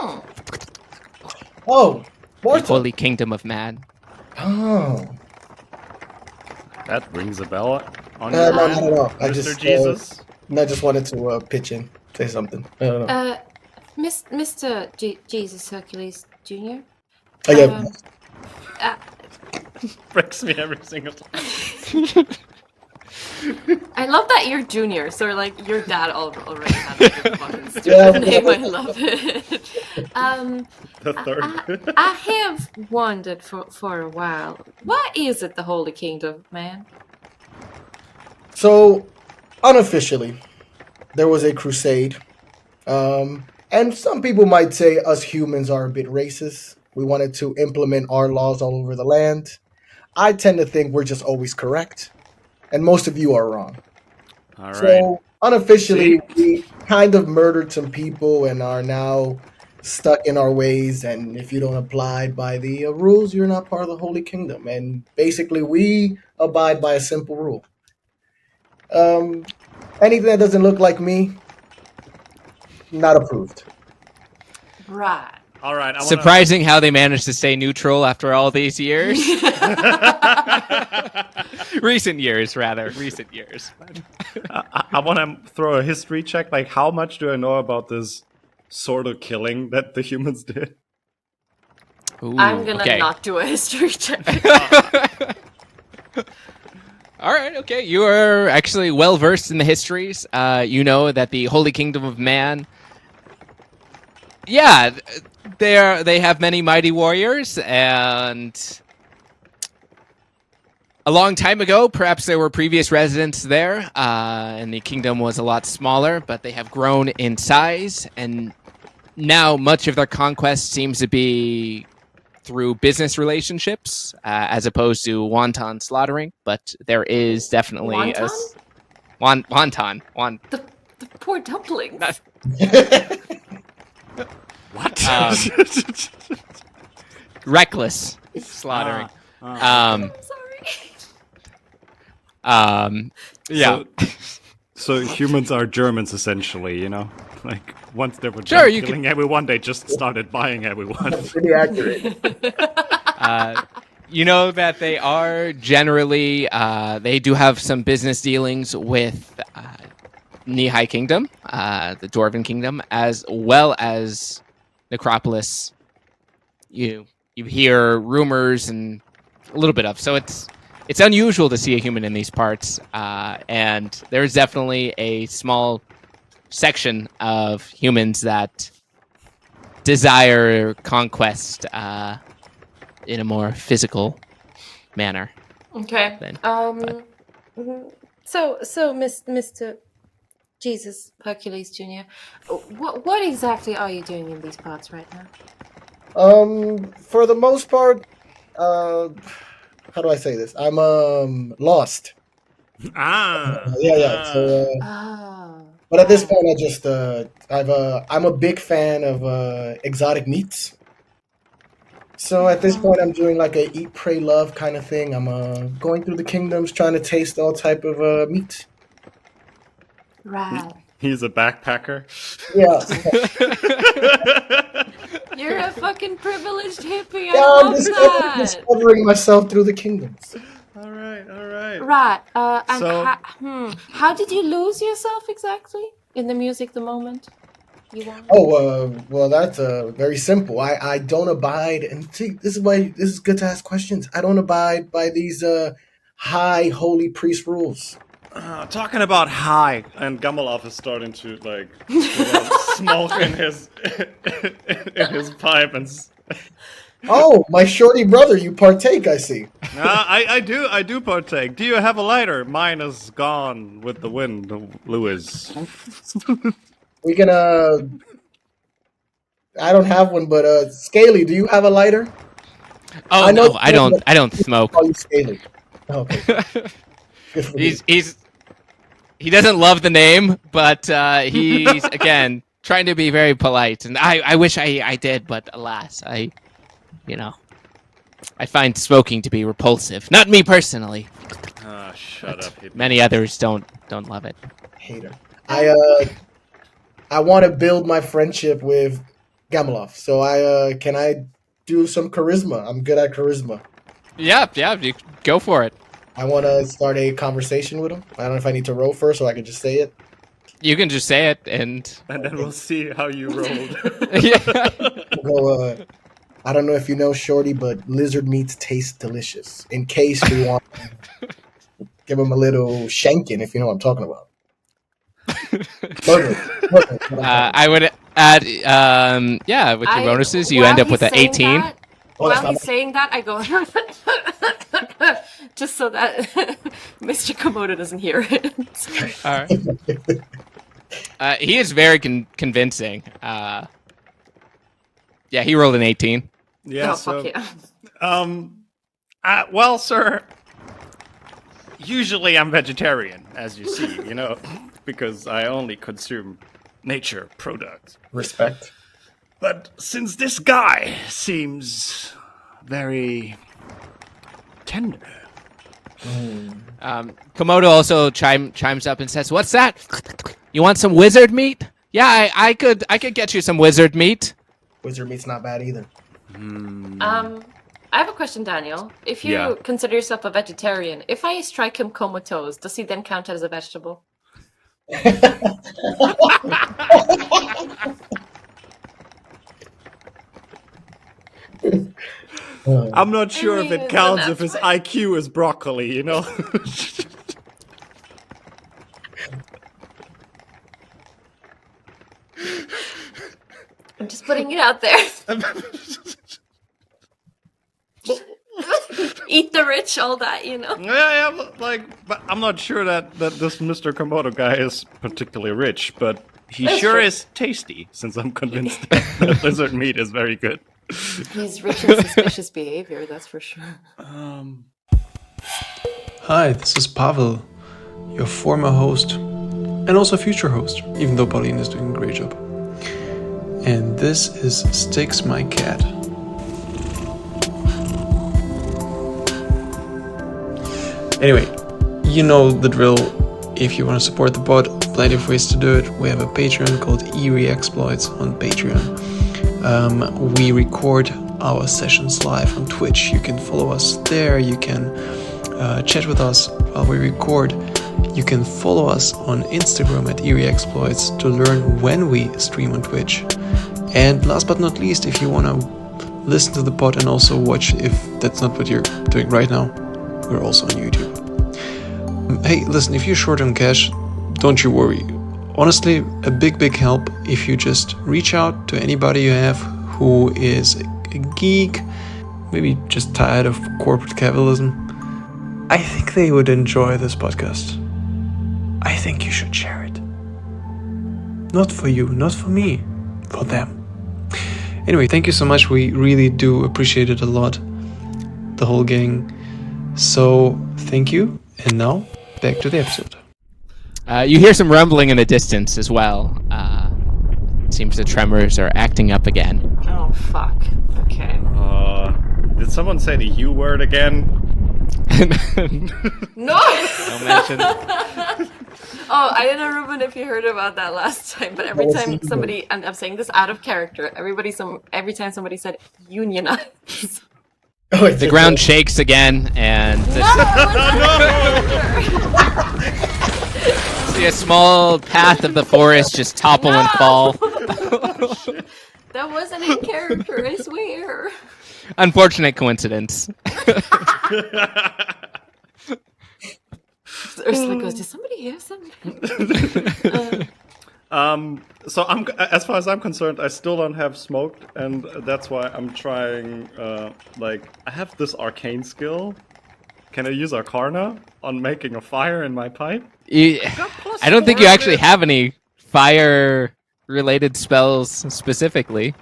Oh, the Morta. holy kingdom of man. Oh. That rings a bell on No, your no, mind, no, no. I Mr. just, Jesus. I just wanted to pitch in, say something. I don't know. Mr. Jesus Hercules Junior. Oh, yeah. Breaks me every single time. I love that you're junior, so like your dad already had like, a fucking stupid Yeah. name. I love it. The third. I have wondered for a while. What is it, the Holy Kingdom, man? So, unofficially, there was a crusade. And some people might say us humans are a bit racist. We wanted to implement our laws all over the land. I tend to think we're just always correct. And most of you are wrong. All right. So, unofficially, we kind of murdered some people and are now stuck in our ways. And if you don't abide by the rules, you're not part of the Holy Kingdom. And basically, we abide by a simple rule. Anything that doesn't look like me, not approved. Right. All right. Surprising how they managed to stay neutral after all these years. Recent years. I want to throw a history check. Like, how much do I know about this sort of killing that the humans did? Ooh, I'm gonna okay. not do a history check. All right, okay. You are actually well versed in the histories. You know that the Holy Kingdom of Man. Yeah, they have many mighty warriors, and a long time ago, perhaps there were previous residents there, and the kingdom was a lot smaller, but they have grown in size, and now much of their conquest seems to be through business relationships, as opposed to wanton slaughtering. But there is definitely Wonton? wonton. The poor dumplings. What? Reckless slaughtering. I'm sorry. Yeah. So humans are Germans, essentially, you know? Like, once they were Sure, done you killing everyone, they just started buying everyone. Pretty accurate. You know that they are generally, they do have some business dealings with Nihai Kingdom, the Dwarven Kingdom, as well as Necropolis. You hear rumors and a little bit of, so it's unusual to see a human in these parts, and there's definitely a small section of humans that desire conquest in a more physical manner. Okay. Then, So, Mr. Jesus Hercules Junior, what exactly are you doing in these parts right now? For the most part, how do I say this? I'm lost. Yeah. So, but at this point, I just I'm a big fan of exotic meats. So at this point, I'm doing like a eat, pray, love kind of thing. I'm going through the kingdoms, trying to taste all type of meat. Right. He's a backpacker. Yeah. You're a fucking privileged hippie. I Yeah, love I'm that. discovering myself through the kingdoms. All right. Right. And So- how did you lose yourself exactly in the music the moment you won? Oh, well, that's very simple. I don't abide, and see, this is why this is good to ask questions. I don't abide by these high holy priest rules. Talking about high, and Gammelalf is starting to like smoke in his pipe, and Oh, my shorty brother, you partake, I see. I do partake. Do you have a lighter? Mine is gone with the wind, Louith. We can I don't have one, but Scaly, do you have a lighter? Oh I know no, I don't. I don't smoke. call you Scaly. Okay, good for you. He doesn't love the name, but he's again trying to be very polite. And I wish I did, but alas, I find smoking to be repulsive. Not me personally. Ah, shut up. Hippie. Many others don't love it. Hater. I want to build my friendship with Gammelalf. So can I do some charisma? I'm good at charisma. Yeah, you go for it. I want to start a conversation with him. I don't know if I need to roll first, or I can just say it. You can just say it, and then we'll see how you rolled. yeah. We'll go. I don't know if you know, Shorty, but lizard meats taste delicious. In case we want to give him a little shanking, if you know what I'm talking about. I would add, with your bonuses, you end up with an 18. While he's saying that, I go, just so that Mr. Komodo doesn't hear it. All right. He is very convincing. Yeah, he rolled an 18. Yeah, fuck yeah. Well, sir, usually I'm vegetarian, as you see, because I only consume nature products. Respect. But since this guy seems very tender. Komodo also chimes up and says, "What's that? You want some wizard meat? Yeah, I could get you some wizard meat." Wizard meat's not bad either. I have a question, Daniel. If you consider yourself a vegetarian, if I strike him comatose, does he then count as a vegetable? I'm not sure if it counts if his IQ is broccoli, I'm just putting it out there. Eat the rich, all that, Yeah, but I'm not sure that this Mr. Komodo guy is particularly rich, but he is tasty, since I'm convinced that lizard meat is very good. He's rich in suspicious behavior, that's for sure. Hi, this is Pavel, your former host, and also future host, even though Pauline is doing a great job. And this is Styx, my cat. Anyway, you know the drill. If you want to support the pod, plenty of ways to do it. We have a Patreon called Eerie Exploits on Patreon. We record our sessions live on Twitch. You can follow us there. You can chat with us while we record. You can follow us on Instagram at Eerie Exploits to learn when we stream on Twitch. And last but not least, if you want to listen to the pod and also watch, if that's not what you're doing right now, we're also on YouTube. Hey, listen, if you're short on cash, don't you worry. Honestly, a big help if you just reach out to anybody you have who is a geek, maybe just tired of corporate capitalism. I think they would enjoy this podcast. I think you should share it. Not for you, not for me, for them. Anyway, thank you so much. We really do appreciate it a lot, the whole gang. So, thank you. And now, back to the episode. You hear some rumbling in the distance as well. It seems the tremors are acting up again. Oh, fuck. Okay. Did someone say the U word again? No! Don't mention. Oh, I don't know, Ruben, if you heard about that last time, but every time somebody, and I'm saying this out of character, every time somebody said unionize. The ground shakes again, and see a small path of the forest just topple and fall. That wasn't in character, I swear. Unfortunate coincidence. Ursula goes, did somebody hear something? So as far as I'm concerned, I still don't have smoked, and that's why I'm trying, I have this arcane skill. Can I use Arcana on making a fire in my pipe? I don't think you actually have any fire-related spells specifically.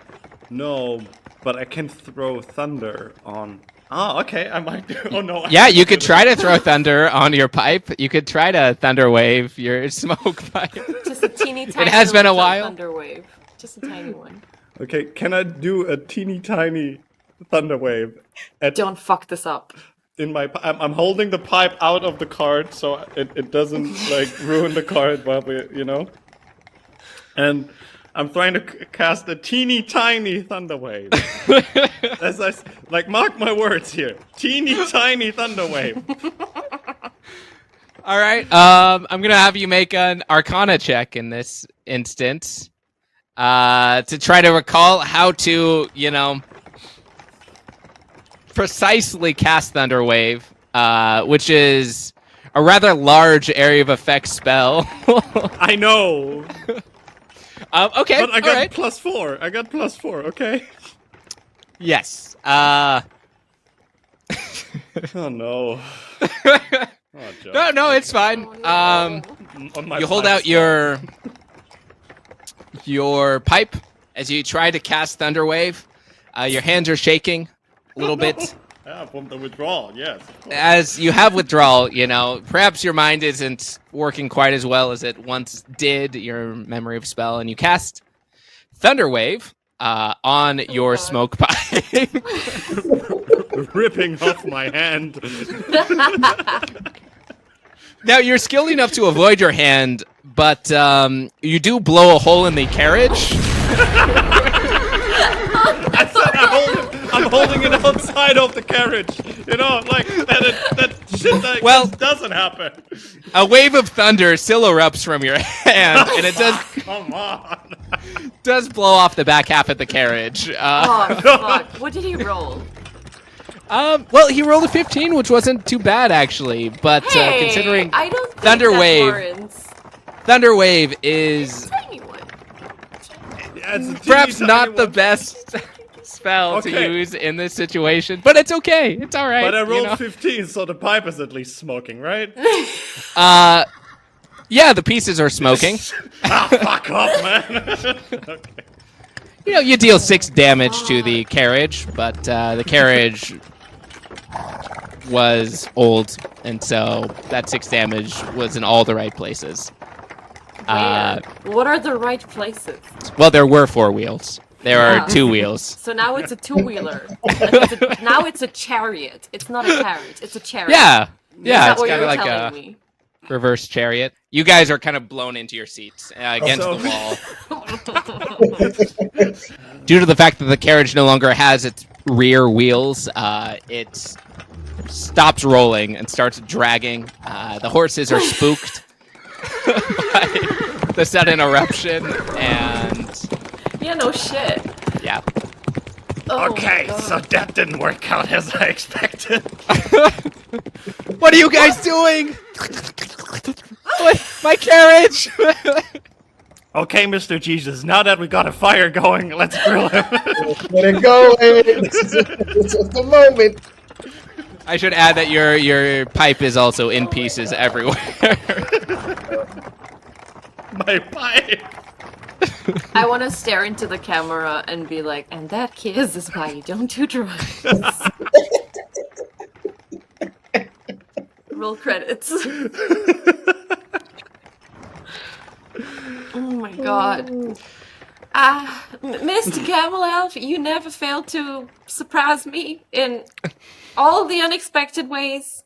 No, but I can throw thunder on. Oh, okay. I might do. Oh no. Yeah, you could try to throw thunder on your pipe. You could try to thunder wave your smoke pipe. Just a teeny tiny. It has been a little while. Thunder wave. Just a tiny one. Okay, can I do a teeny tiny thunder wave? Don't fuck this up. In my, I'm holding the pipe out of the cart so it doesn't like ruin the cart while and I'm trying to cast a teeny tiny thunder wave. As I mark my words here, teeny tiny thunder wave. All right. I'm gonna have you make an Arcana check in this instance, to try to recall how to, precisely cast Thunder Wave, which is a rather large area of effect spell. I know. Okay. But I got right. +4. I got +4. Okay. Yes. Oh no. Oh, No, it's fine. on my You hold pipe out your pipe as you try to cast Thunder Wave. Your hands are shaking a little bit. Yeah, from the withdrawal, yes. As you have withdrawal, perhaps your mind isn't working quite as well as it once did, your memory of spell, and you cast Thunder Wave on your smoke pipe. Ripping off my hand. Now, you're skilled enough to avoid your hand, but you do blow a hole in the carriage. I said I'm holding it outside of the carriage. That shit just doesn't happen. A wave of thunder still erupts from your hand, and it Come on. does blow off the back half of the carriage. Oh fuck! What did he roll? Well, he rolled a 15, which wasn't too bad actually. But Hey, considering I don't think Thunder that Wave, warrants. Thunder Wave is Tiny one. Yeah, it's a teeny perhaps tiny not the one. best spell to Okay. use in this situation, but it's okay. It's all right. But I rolled you know? 15, so the pipe is at least smoking, right? Yeah, the pieces are smoking. Fuck off, man. Okay. You deal 6 damage to the carriage, but the carriage was old, and so that 6 damage was in all the right places. What are the right places? Well, there were 4 wheels. There are 2 wheels. So now it's a two-wheeler. Now it's a chariot. It's not a carriage. It's a chariot. Yeah, Is yeah, that it's what kind you're of like telling a me? reverse chariot. You guys are kind of blown into your seats against So- the wall. Due to the fact that the carriage no longer has its rear wheels, it stops rolling and starts dragging. The horses are spooked by the sudden eruption, and Yeah, no shit. yeah. Oh Okay, my God. so that didn't work out as I expected. What are you guys doing? My carriage! Okay, Mr. Jesus, now that we got a fire going, let's grill him. Let it go, man. This is the moment. I should add that your pipe is also in pieces everywhere. My pipe. I want to stare into the camera and be like, and that kiss is why you don't do drugs. Roll credits. Oh my god. Mr. Gammelalf, you never fail to surprise me in all the unexpected ways.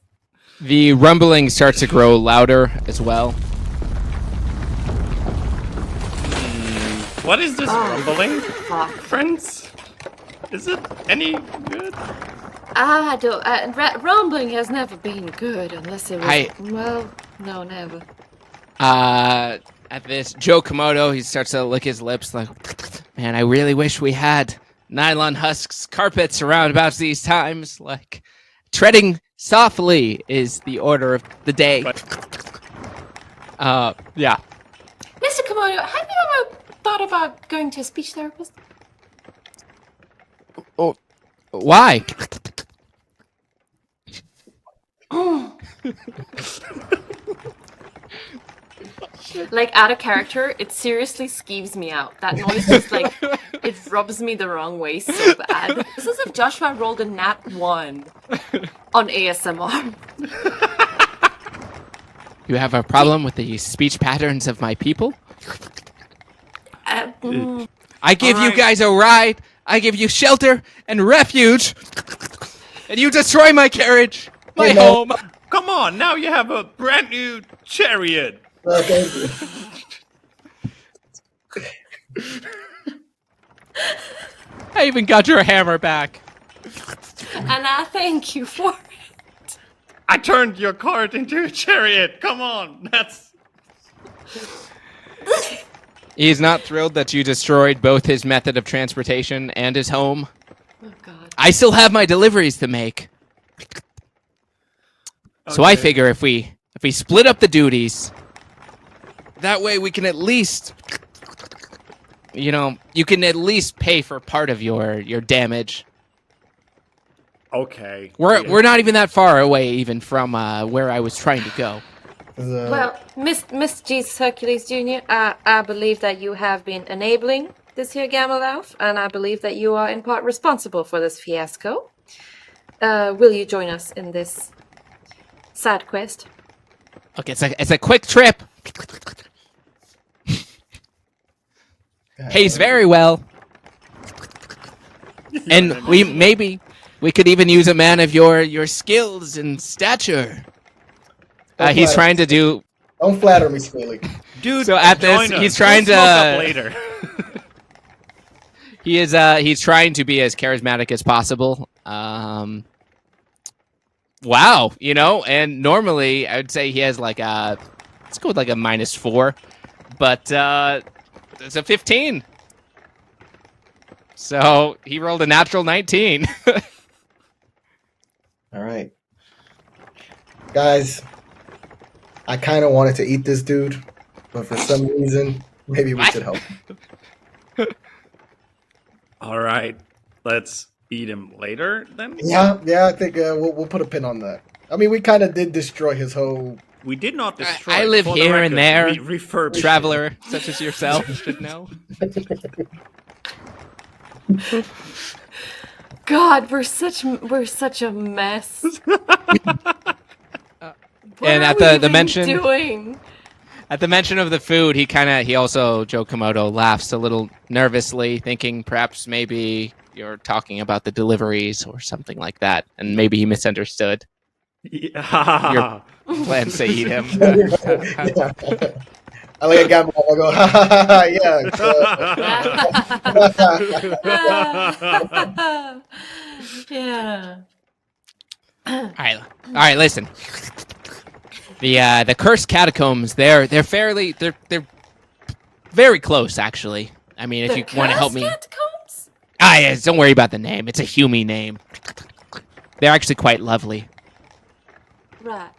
The rumbling starts to grow louder as well. What is this rumbling, Fuck. friends? Is it any good? I don't. Rumbling has never been good unless it was. Well, no, never. At this, Joe Komodo, he starts to lick his lips like, man, I really wish we had Nylon Husk's carpets around about these times. Like, treading softly is the order of the day. Yeah. Mr. Komodo, have you ever thought about going to a speech therapist? Oh, why? Like, out of character, it seriously skeeves me out. That noise just, like, it rubs me the wrong way so bad. It's as if Joshua rolled a nat 1 on ASMR. You have a problem with the speech patterns of my people? I give you guys a ride, I give you shelter and refuge, and you destroy my carriage, my home. Come on, now you have a brand new chariot. Thank you. I even got your hammer back. And I thank you for it. I turned your cart into a chariot. Come on, that's... He's not thrilled that you destroyed both his method of transportation and his home. Oh, God. I still have my deliveries to make. So I figure if we split up the duties, that way we can at least, you can at least pay for part of your damage. Okay. We're not even that far away even from where I was trying to go. Well, Miss Jesus Hercules Junior, I believe that you have been enabling this here Gammelalf, and I believe that you are in part responsible for this fiasco. Will you join us in this side quest? Okay, it's a quick trip. Pays very well. And we could even use a man of your skills and stature. He's trying to do. Don't flatter me, Squealy. Dude, So at this, join us. he's trying We'll smoke up to. later. He's trying to be as charismatic as possible. Wow, and normally I would say he has like let's go with like a -4, but it's a 15. So he rolled a natural 19. All right. Guys, I kind of wanted to eat this dude, but for some reason, maybe we should help. All right, let's eat him later then. Yeah, I think we'll put a pin on that. I mean, we kind of did destroy his whole... We did not destroy. I live for the here record. and there. We refurbished it. Traveler such as yourself should know. God, we're such a mess. And at the mention doing? At the mention of the food, he also, Joe Komodo, laughs a little nervously, thinking perhaps maybe you're talking about the deliveries or something like that, and maybe he misunderstood Yeah. your plans to eat him. Yeah. I like a guy, I go, ha ha ha, yeah. Yeah. All right, listen. The cursed catacombs, they're very close, actually. I mean, if you want to help me. Catacombs? Yeah, don't worry about the name. It's a Hume name. They're actually quite lovely. Right.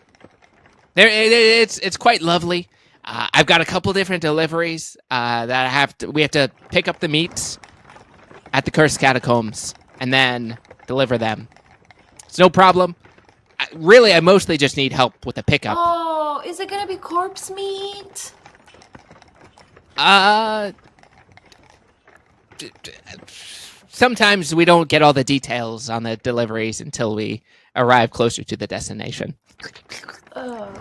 It's quite lovely. I've got a couple different deliveries that we have to pick up the meats at the cursed catacombs and then deliver them. It's no problem. I mostly just need help with the pickup. Oh, is it gonna be corpse meat? Sometimes we don't get all the details on the deliveries until we arrive closer to the destination. Oh.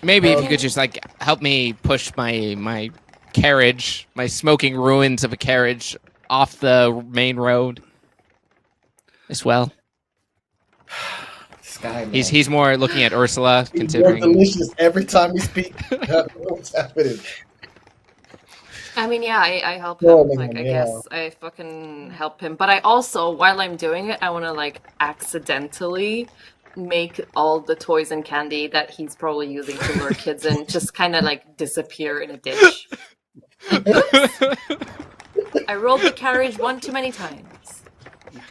Maybe if you could just help me push my carriage, my smoking ruins of a carriage, off the main road as well. Sky, man. He's more looking at Ursula, He's considering. more delicious every time we speak. What's happening? I mean, yeah, I help him. Oh, man, I yeah. guess I fucking help him. But I also, while I'm doing it, I want to accidentally make all the toys and candy that he's probably using to lure kids in just kind of disappear in a ditch. I rolled the carriage one too many times.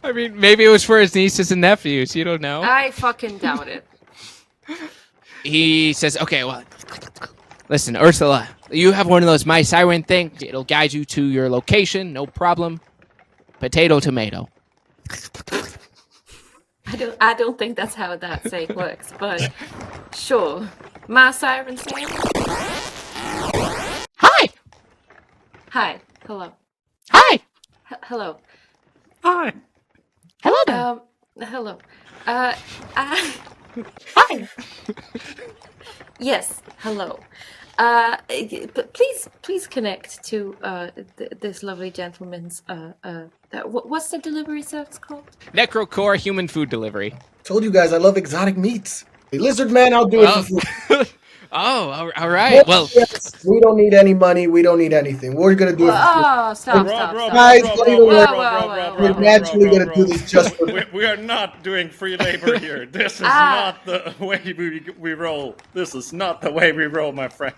I mean, maybe it was for his nieces and nephews. You don't know. I fucking doubt it. He says, "Okay, well, listen, Ursula, you have one of those My Siren things. It'll guide you to your location, no problem. Potato, tomato." I don't think that's how that saying works, but sure. My siren saying. Hi. Hello. Hi. Hello. Hi. Hello there. Hello. Hi. Yes. Hello. But please connect to this lovely gentleman's. What's the delivery service called? Necrocore human food delivery. Told you guys I love exotic meats. Hey, lizard man, I'll do it for free. Oh, all right. Well, Yes, we don't need any money. We don't need anything. We're gonna do it for free. Oh, stop! Guys, don't even worry. We're naturally gonna do this just for We are not doing free labor here. This is not the way we roll. This is not the way we roll, my friend.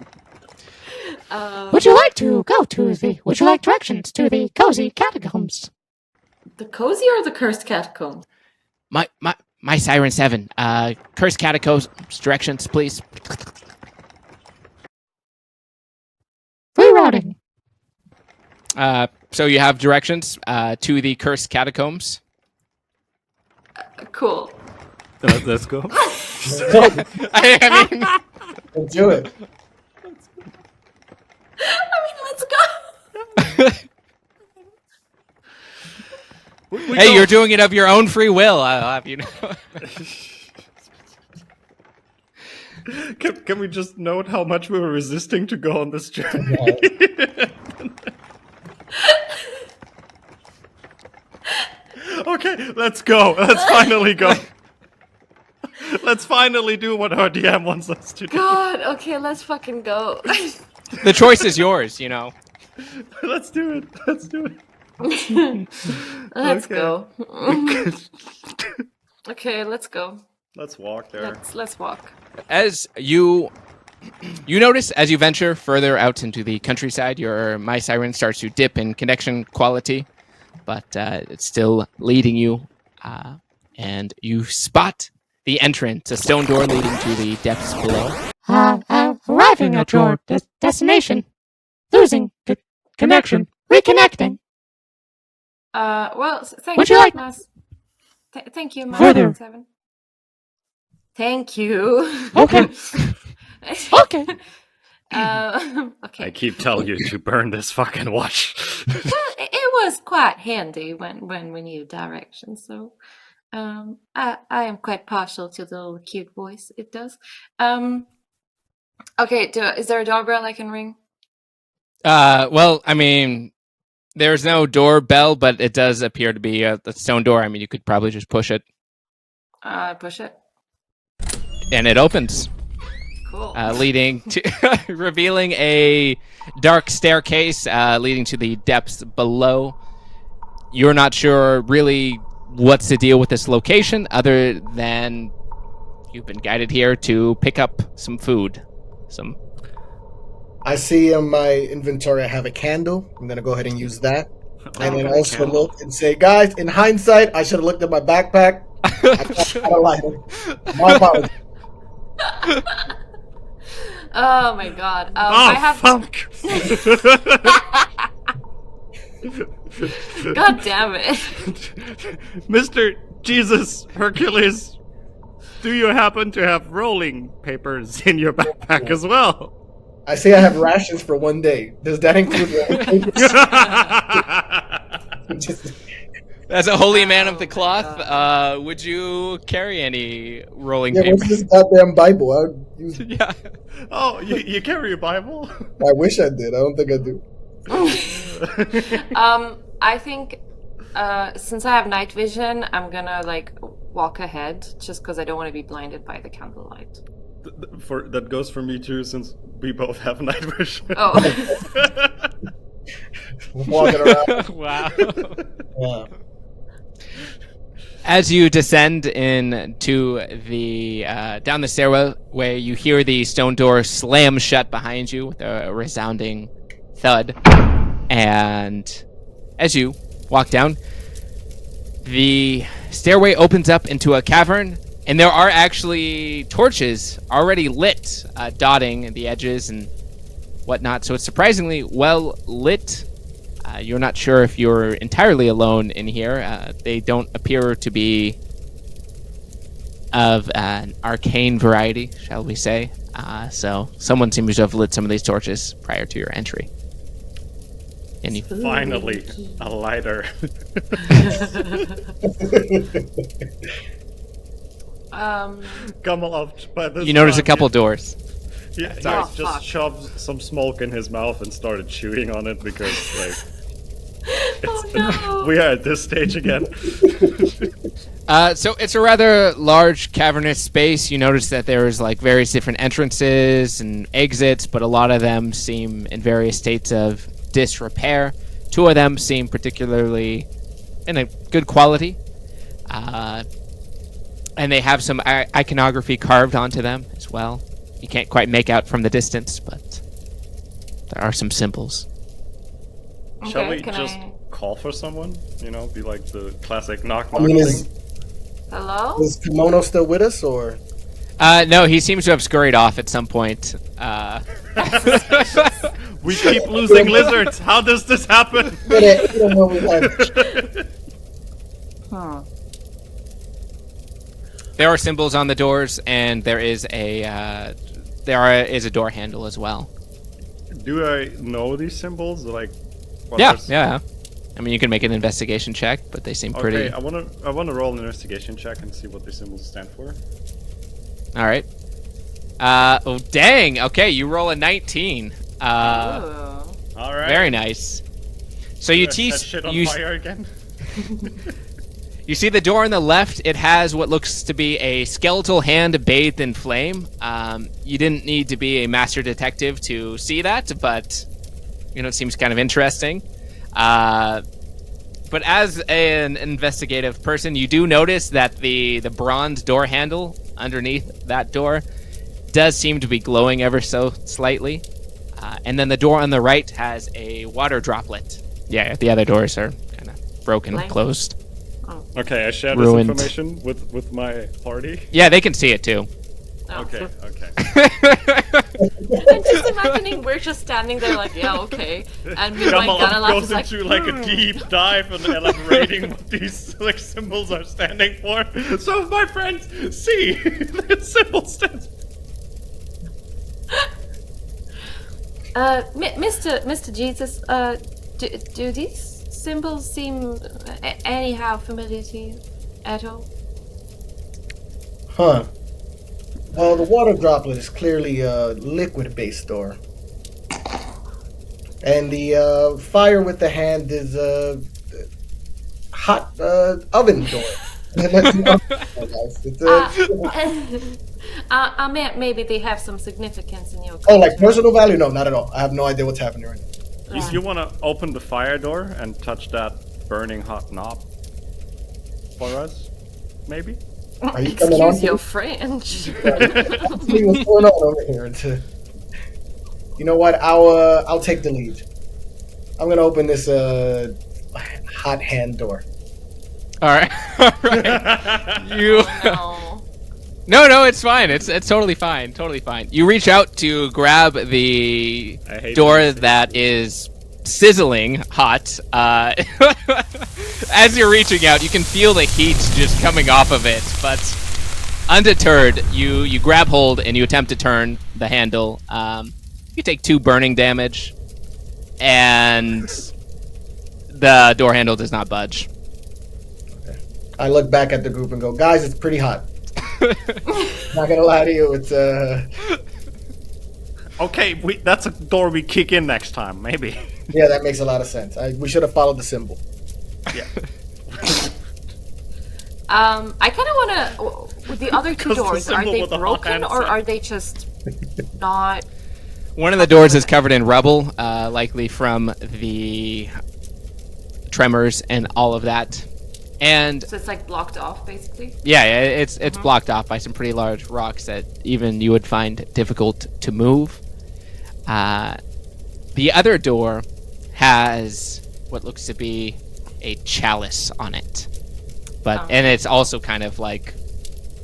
Would you like to go to the? Would you like directions to the cozy catacombs? The cozy or the cursed catacomb? my Siren 7. Cursed catacombs directions, please. Rerouting. So you have directions to the cursed catacombs. Cool. Let's go. I mean, Let's do it. Let's go. hey, you're doing it of your own free will. I'll have you know. Can we just note how much we were resisting to go on this journey? Okay, let's go. Let's finally go. Let's finally do what our DM wants us to do. God. Okay, let's fucking go. The choice is yours, you know. Let's do it. Let's do it. Let's Okay. go. Okay, let's go. Let's walk there. Let's walk. As you notice as you venture further out into the countryside, your My Siren starts to dip in connection quality, but it's still leading you, and you spot the entrance, a stone door leading to the depths below. Arriving at your destination. Losing connection. Reconnecting. Well, thank Would you, you like- Mas. Thank you, Further. Mas 7. Thank you. Okay. Okay. Okay. I keep telling you to burn this fucking watch. Well, it was quite handy when we needed directions, so I am quite partial to the little cute voice it does. Okay, is there a doorbell I can ring? Well, I mean, there's no doorbell, but it does appear to be a stone door. I mean, you could probably just push it, Push it. and it opens, Cool. leading to revealing a dark staircase leading to the depths below. You're not sure really what's the deal with this location, other than you've been guided here to pick up some food. I see in my inventory I have a candle. I'm gonna go ahead and use that. And then also look and say, guys, in hindsight, I should have looked at my backpack. I had a lighter. My apologies. Oh my god. Oh, I have. fuck! God damn it. Mr. Jesus Hercules, do you happen to have rolling papers in your backpack as well? I say I have rations for one day. Does that include papers? As a holy man of the cloth, would you carry any rolling Yeah, papers? what's this goddamn Bible? I would use it. Yeah. Oh, you carry a Bible? I wish I did. I don't think I do. I think since I have night vision, I'm gonna walk ahead just because I don't want to be blinded by the candlelight. That goes for me too, since we both have night vision. Oh. Walking around. Wow. Yeah. As you descend into the down the stairway, you hear the stone door slam shut behind you with a resounding thud. And as you walk down, the stairway opens up into a cavern, and there are actually torches already lit, dotting the edges and whatnot. So it's surprisingly well lit. You're not sure if you're entirely alone in here. They don't appear to be of an arcane variety, shall we say. So someone seems to have lit some of these torches prior to your entry. And you Finally, a lighter. Gammelalf, by this notice a time, couple doors. He Oh, just fuck. shoved some smoke in his mouth and started chewing on it because, like, Oh no! we are at this stage again. So it's a rather large cavernous space. You notice that there's like various different entrances and exits, but a lot of them seem in various states of disrepair. Two of them seem particularly in a good quality. And they have some iconography carved onto them as well. You can't quite make out from the distance, but there are some symbols. Shall we can just call for someone? You know, be like the classic knock knock I mean, thing. Hello? is Kimono still with us, or? No, he seems to have scurried off at some point. We keep losing lizards. How does this happen? There are symbols on the doors, and there is a door handle as well. Do I know these symbols? Like, what Yeah. I mean, you can make an investigation check, but they seem pretty. Okay, I wanna roll an investigation check and see what these symbols stand for. All right. Oh dang. Okay, you roll a 19. Ooh. All right. Very nice. So you Set shit on fire again. You see the door on the left, it has what looks to be a skeletal hand bathed in flame. You didn't need to be a master detective to see that, but, it seems kind of interesting. But as an investigative person, you do notice that the bronze door handle underneath that door does seem to be glowing ever so slightly. And then the door on the right has a water droplet. Yeah, the other doors are kind of broken, Blank. closed. Okay, I share Ruined. this information with my party. Yeah, they can see it too. Oh. Okay. I'm just imagining we're just standing there like, yeah, okay. And me, like, Gammelalf Gammelalf goes is like, into like a deep dive and elaborating what these like symbols are standing for. So my friends, see, the symbol stands. Mr. Jesus, do these symbols seem anyhow familiar to you at all? Huh. Well, the water droplet is clearly a liquid-based door. And the fire with the hand is a hot oven door. Maybe they have some significance in your Oh, like culture. personal value? No, not at all. I have no idea what's happening right now. You want to open the fire door and touch that burning hot knob for us, maybe? Are you coming on? Excuse your French. See what's going on over here. You know what? I'll take the lead. I'm gonna open this hot hand door. All right. You. No. No, it's fine. It's totally fine. Totally fine. You reach out to grab the I hate door these that is sizzling hot. As you're reaching out, you can feel the heat just coming off of it. But undeterred, you grab hold and you attempt to turn the handle. You take 2 burning damage, and the door handle does not budge. Okay. I look back at the group and go, guys, it's pretty hot. Not gonna lie to you, it's Okay, that's a door we kick in next time, maybe. yeah, that makes a lot of sense. We should have followed the symbol. Yeah. I kind of want to. With the other 2 'Cause the doors, are symbol they with the hot broken hand or sign. are they just not? One of the doors is covered in rubble, likely from the tremors and all of that. And So it's like blocked off, basically. yeah, it's blocked off by some pretty large rocks that even you would find difficult to move. The other door has what looks to be a chalice on it, and it's also kind of like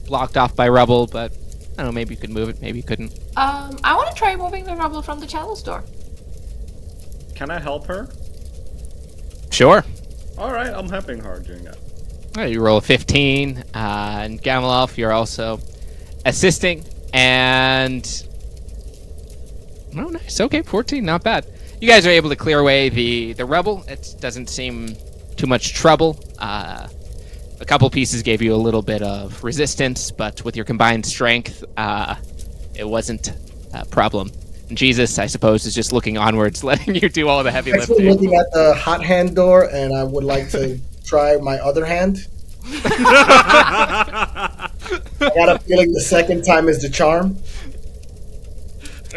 blocked off by rubble. But I don't know, maybe you could move it, maybe you couldn't. I want to try moving the rubble from the chalice door. Can I help her? Sure. Alright, I'm helping her doing that. You roll a 15, and Gammelalf, you're also assisting, and... Oh, nice. Okay, 14, not bad. You guys are able to clear away the rubble. It doesn't seem too much trouble. A couple pieces gave you a little bit of resistance, but with your combined strength, it wasn't a problem. And Jesus, I suppose, is just looking onwards, letting you do all the heavy Actually, lifting. looking at the hot hand door, and I would like to try my other hand. I got a feeling the second time is the charm.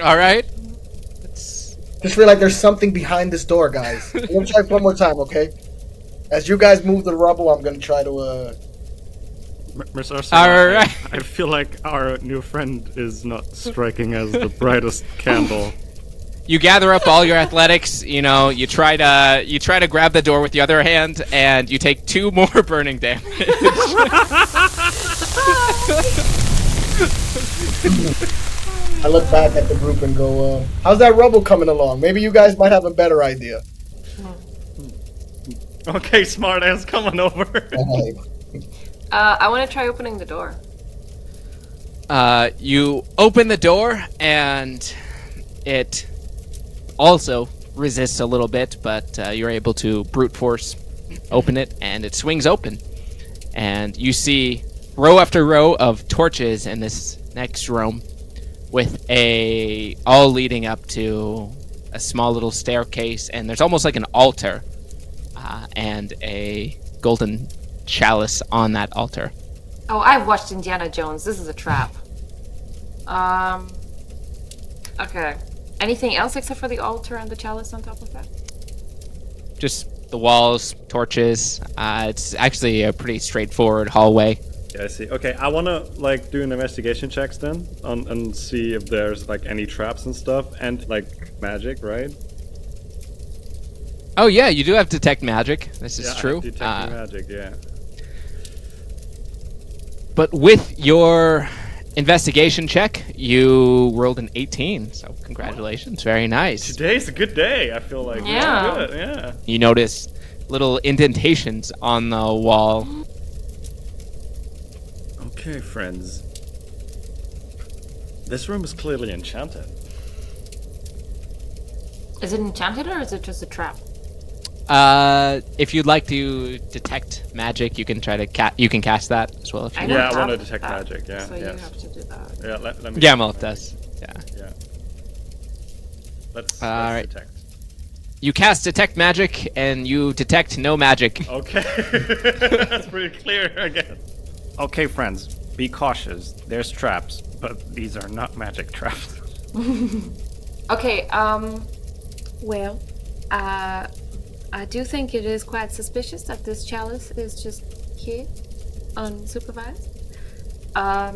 All right. Just feel like there's something behind this door, guys. I'm gonna try one more time, okay? As you guys move the rubble, I'm gonna try to. Miss Ursula, All right. I feel like our new friend is not striking as the brightest candle. You gather up all your athletics. You know, you try to grab the door with the other hand, and you take 2 more burning damage. I look back at the group and go, "How's that rubble coming along? Maybe you guys might have a better idea." Okay, smartass, come on over. I want to try opening the door. You open the door, and it also resists a little bit, but you're able to brute force open it, and it swings open. And you see row after row of torches in this next room, with all leading up to a small little staircase, and there's almost like an altar, and a golden chalice on that altar. Oh, I've watched Indiana Jones. This is a trap. Okay. Anything else except for the altar and the chalice on top of that? Just the walls, torches. It's actually a pretty straightforward hallway. Yeah, I see. Okay, I want to do an investigation checks then and see if there's any traps and stuff and magic, right? Oh yeah, you do have detect magic. This is true. Detecting magic, yeah. But with your investigation check, you rolled an 18. So congratulations, very nice. Today's a good day. I feel like Yeah. Good. Yeah. You notice little indentations on the wall. Okay, friends. This room is clearly enchanted. Is it enchanted or is it just a trap? If you'd like to detect magic, you can try to you can cast that as well. If you I want. don't Yeah, I want to have detect that, magic. Yeah. So yes. you have to do that. Yeah. Let me. Gammelalf does. Yeah. Yeah. Let's right. detect. You cast detect magic, and you detect no magic. Okay. That's pretty clear, I guess. Okay, friends, be cautious. There's traps, but these are not magic traps. Okay, well, I do think it is quite suspicious that this chalice is just here, unsupervised. I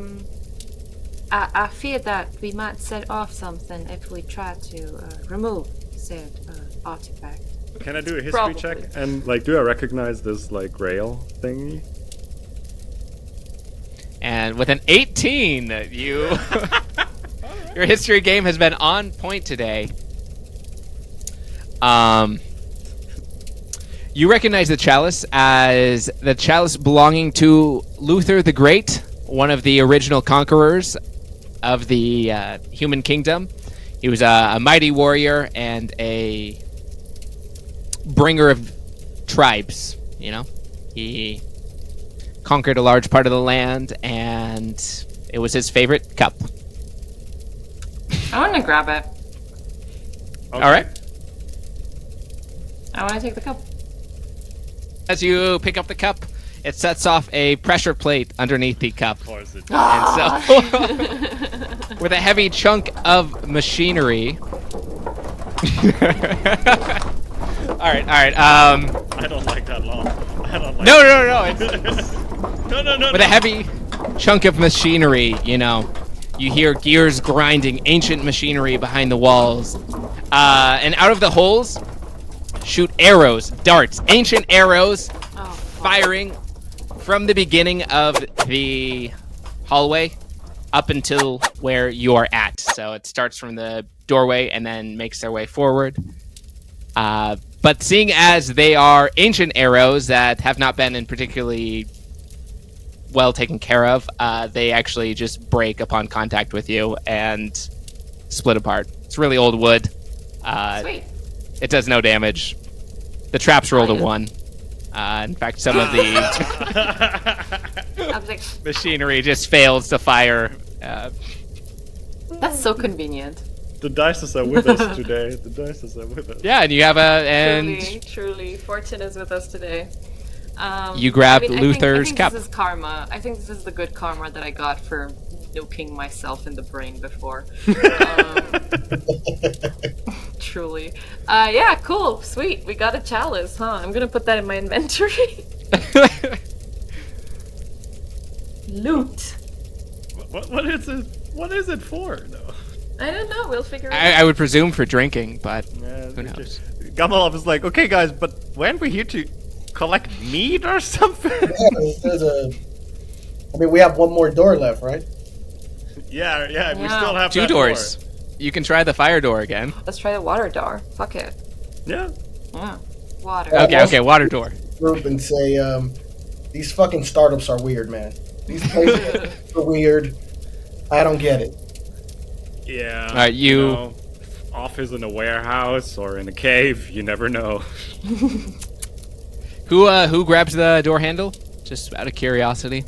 fear that we might set off something if we try to remove said artifact. Can I do a history check? And do I recognize this rail thingy? And with an 18, you your history game has been on point today. You recognize the chalice as the chalice belonging to Louith the Great, one of the original conquerors of the human kingdom. He was a mighty warrior and a bringer of tribes, you know. He conquered a large part of the land, and it was his favorite cup. I want to grab it. Okay. All right. I want to take the cup. As you pick up the cup, it sets off a pressure plate underneath the cup. Of course it And so, with a heavy chunk of machinery. All right. I don't like that long. I don't like No. With a heavy chunk of machinery, you know, you hear gears grinding, ancient machinery behind the walls, and out of the holes shoot arrows, darts, ancient arrows, firing from the beginning of the hallway up until where you are at. So it starts from the doorway and then makes their way forward. But seeing as they are ancient arrows that have not been in particularly well taken care of, they actually just break upon contact with you and split apart. It's really old wood. Sweet. It does no damage. The traps rolled a 1. In fact, some of the I was like, machinery just fails to fire. that's so convenient. The dice are with us today. The dice are with us. Yeah, and you have Truly, fortune is with us today. You grabbed I think Luther's cap. This is karma. I think this is the good karma that I got for nuking myself in the brain before. Truly. Yeah, cool. Sweet. We got a chalice, huh? I'm gonna put that in my inventory. Loot. What is it? What is it for, though? I don't know. We'll figure it out. I would presume for drinking, but Yeah, who knows? Gammelalf is like, okay, guys, but weren't we here to collect meat or something? I mean, we have one more door left, right? yeah, we Yeah. still have 2 that doors. door. You can try the fire door again. Let's try the water door. Fuck it. Yeah. Yeah. Water. Okay, water door. Group and say, these fucking startups are weird, man. These places are weird. I don't get it. Yeah. Alright, you- office in a warehouse or in a cave, you never know. Who grabs the door handle? Just out of curiosity.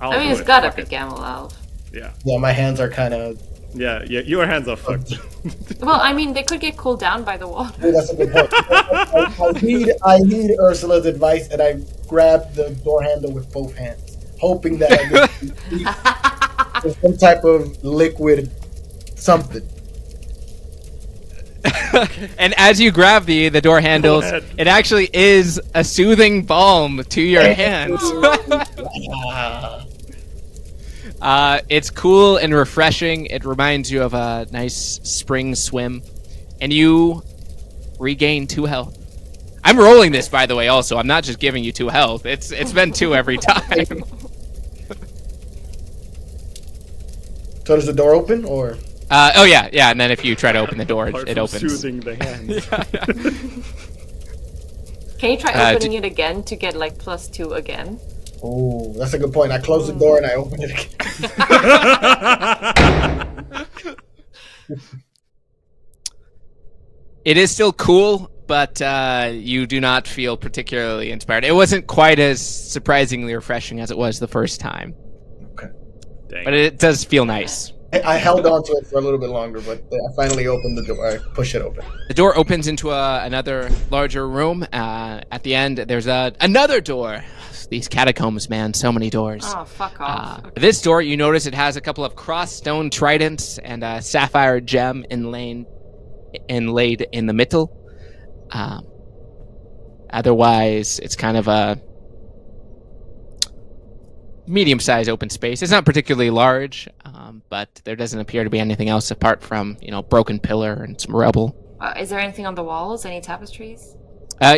I mean, it's gotta be Gammelalf. Yeah. Yeah, my hands are kind of. Yeah, your hands are fucked. Well, I mean, they could get cooled down by the water. Oh, that's a good point. I heed Ursula's advice, and I grab the door handle with both hands, hoping that I get some type of liquid something. And as you grab the door handles, ahead. it actually is a soothing balm to your hands. It's cool and refreshing. It reminds you of a nice spring swim, and you regain 2 health. I'm rolling this, by the way. Also, I'm not just giving you 2 health. It's been 2 every time. So does the door open, or? Oh yeah, and then if you try to open the door, Apart it from opens. Soothing the hands. Can you try opening it again to get like +2 again? Oh, that's a good point. I close the door and I open it again. It is still cool, but you do not feel particularly inspired. It wasn't quite as surprisingly refreshing as it was the first time, Okay. Dang. but it does feel nice. I held on to it for a little bit longer, but I finally opened the door. I push it open. The door opens into another larger room. At the end, there's another door. These catacombs, man, so many doors. Oh, fuck off. This door, you notice it has a couple of crossed stone tridents and a sapphire gem inlaid in the middle. Otherwise, it's kind of a medium-sized open space. It's not particularly large, but there doesn't appear to be anything else apart from, broken pillar and some rubble. Is there anything on the walls? Any tapestries?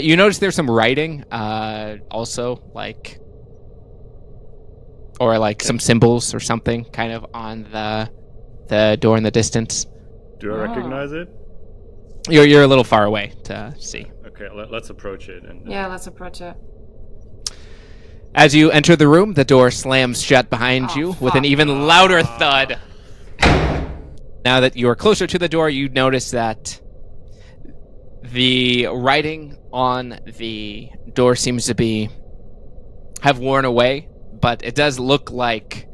You notice there's some writing, also, some symbols or something, kind of on the door in the distance. Do I recognize it? You're a little far away to see. Okay, let's approach it. And Yeah, let's approach it. As you enter the room, the door slams shut behind Oh, you with an fuck. even louder thud. Now that you are closer to the door, you notice that the writing on the door seems to have worn away, but it does look like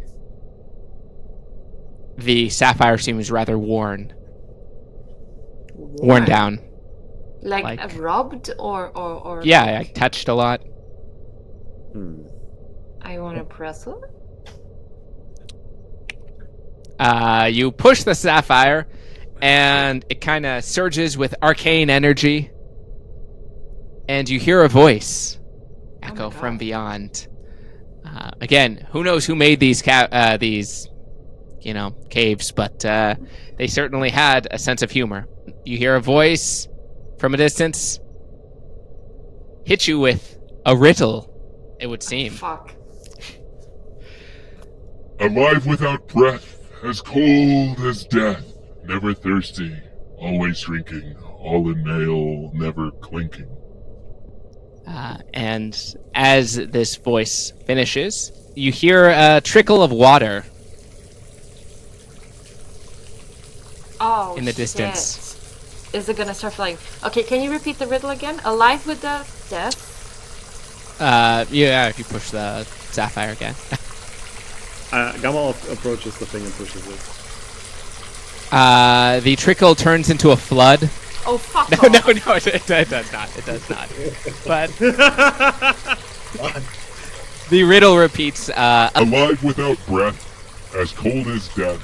the sapphire seems rather worn down. Like rubbed or Yeah, I touched a lot. I want to press it. You push the sapphire, and it kind of surges with arcane energy, and you hear a voice echo from beyond. Again, who knows who made these caves, but they certainly had a sense of humor. You hear a voice from a distance hit you with a riddle, it would seem. Fuck. Alive without breath, as cold as death, never thirsty, always drinking, all in nail, never clinking. And as this voice finishes, you hear a trickle of water Oh, in the shit. distance. is it gonna start flying? Okay, can you repeat the riddle again? Alive with the death? Yeah, if you push the sapphire again. Gammelalf approaches the thing and pushes it. The trickle turns into a flood. Oh, fuck No, off. no, it does not. It does not. But the riddle repeats. Alive without breath, as cold as death,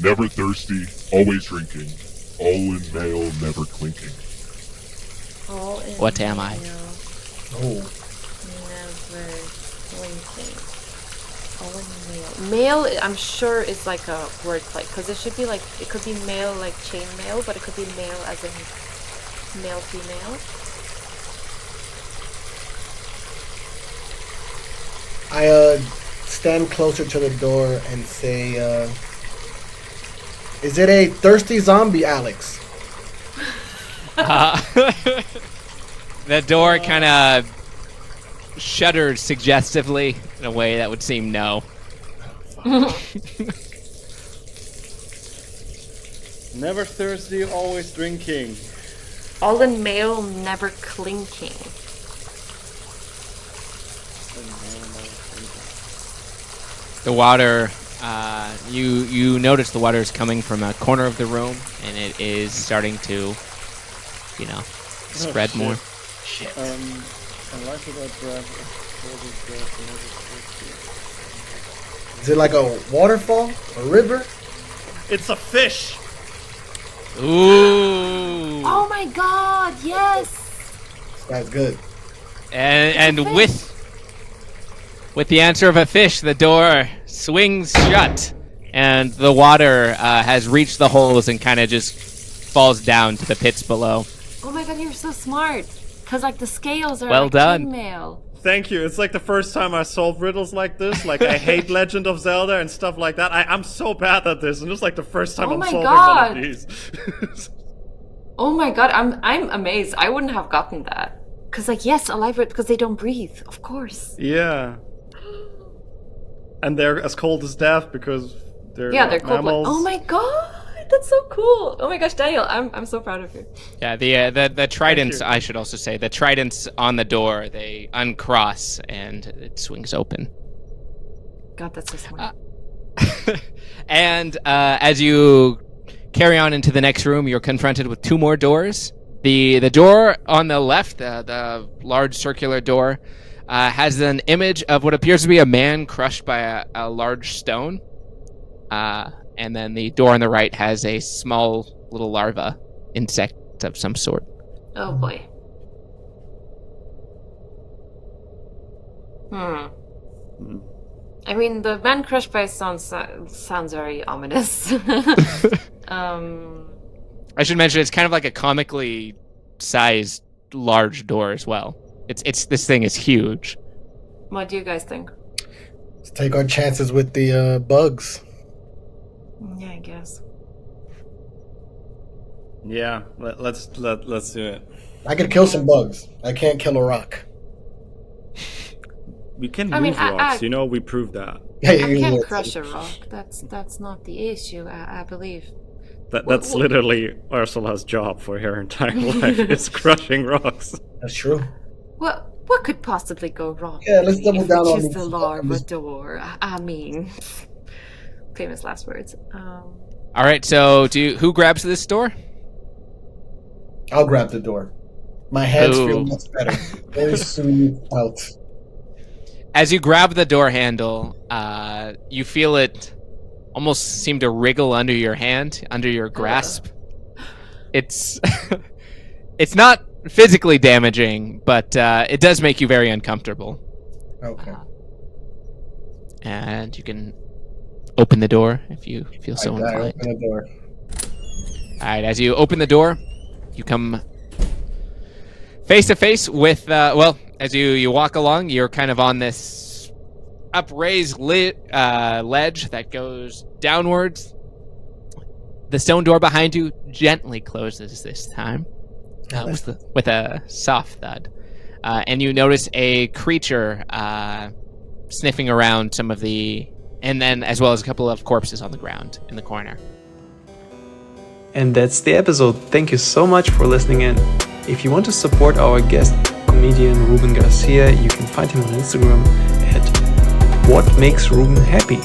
never thirsty, always drinking, all in mail, never clinking. All in What am I? mail, Oh. never clinking. All in mail. Mail, I'm sure, is like a wordplay, because it should be like, it could be male like chain mail, but it could be male as in male, female. I stand closer to the door and say, is it a thirsty zombie, Alex? The door kind of shuddered suggestively in a way that would seem no. Never thirsty, always drinking. All in mail, never clinking. The water, you notice the water is coming from a corner of the room, and it is starting to, spread more. Shit. Alive without breath, cold as death, never thirsty. Is it like a waterfall? A river? It's a fish! Ooh! Oh my god, yes! That's good. And with the answer of a fish, the door swings shut, and the water has reached the holes and kind of just falls down to the pits below. Oh my god, you're so smart. Because like the scales are Well like done. chainmail. Thank you. It's like the first time I solved riddles like this. Like, I hate Legend of Zelda and stuff like that. I'm so bad at this, and it's like the first time Oh I'm my solving God. one of these. Oh my god, I'm amazed. I wouldn't have gotten that. Because like, yes, alive because they don't breathe, of course. Yeah. And they're as cold as death because they're Yeah, they're cold. mammals. Oh my god, that's so cool. Oh my gosh, Daniel, I'm so proud of you. Yeah, the tridents, I should also say, the tridents on the door, they uncross and it swings open. God, that's so smart. And as you carry on into the next room, you're confronted with two more doors. The door on the left, the large circular door, has an image of what appears to be a man crushed by a large stone. And then the door on the right has a small little larva insect of some sort. Oh boy. I mean, the man crushed by stone sounds very ominous. I should mention it's kind of like a comically sized large door as well. It's this thing is huge. What do you guys think? Let's take our chances with the bugs. Yeah, I guess. Yeah, let's do it. I could kill some bugs. I can't kill a rock. We can I move mean, rocks, we proved that. Yeah, I you can't would. crush a rock. That's not the issue, I believe. That's literally Ursula's job for her entire life, is crushing rocks. That's true. What could possibly go wrong? Yeah, let's double if down we on choose these- the larva door. I mean, famous last words. All right, so who grabs this door? I'll grab the door. My hands Ooh. feel much better. Very smooth out. As you grab the door handle, you feel it almost seem to wriggle under your hand, under your grasp. It's it's not physically damaging, but it does make you very uncomfortable. Okay. And you can open the door if you feel so I inclined. open the door. All right, as you open the door, you come face to face with, as you walk along, you're kind of on this upraised ledge that goes downwards. The stone door behind you gently closes this time with a soft thud. And you notice a creature sniffing around some of and then as well as a couple of corpses on the ground in the corner. And that's the episode. Thank you so much for listening in. If you want to support our guest comedian Ruben Garcia, you can find him on Instagram at What Makes Ruben Happy.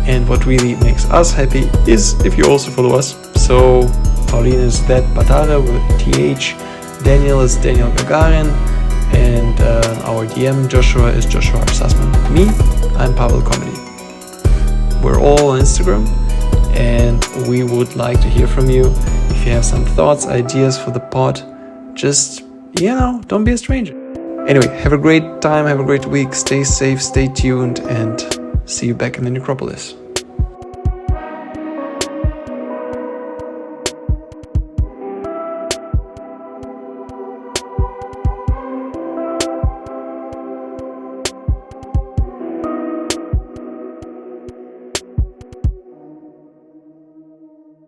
And what really makes us happy is if you also follow us. So Pauline is that Batara with TH, Daniel is Daniel Gagarin, and our DM Joshua is Joshua Sussman. Me, I'm Pavel Comedy. We're all on Instagram, and we would like to hear from you. If you have some thoughts, ideas for the pod, just, don't be a stranger. Anyway, have a great time, have a great week, stay safe, stay tuned, and see you back in the necropolis.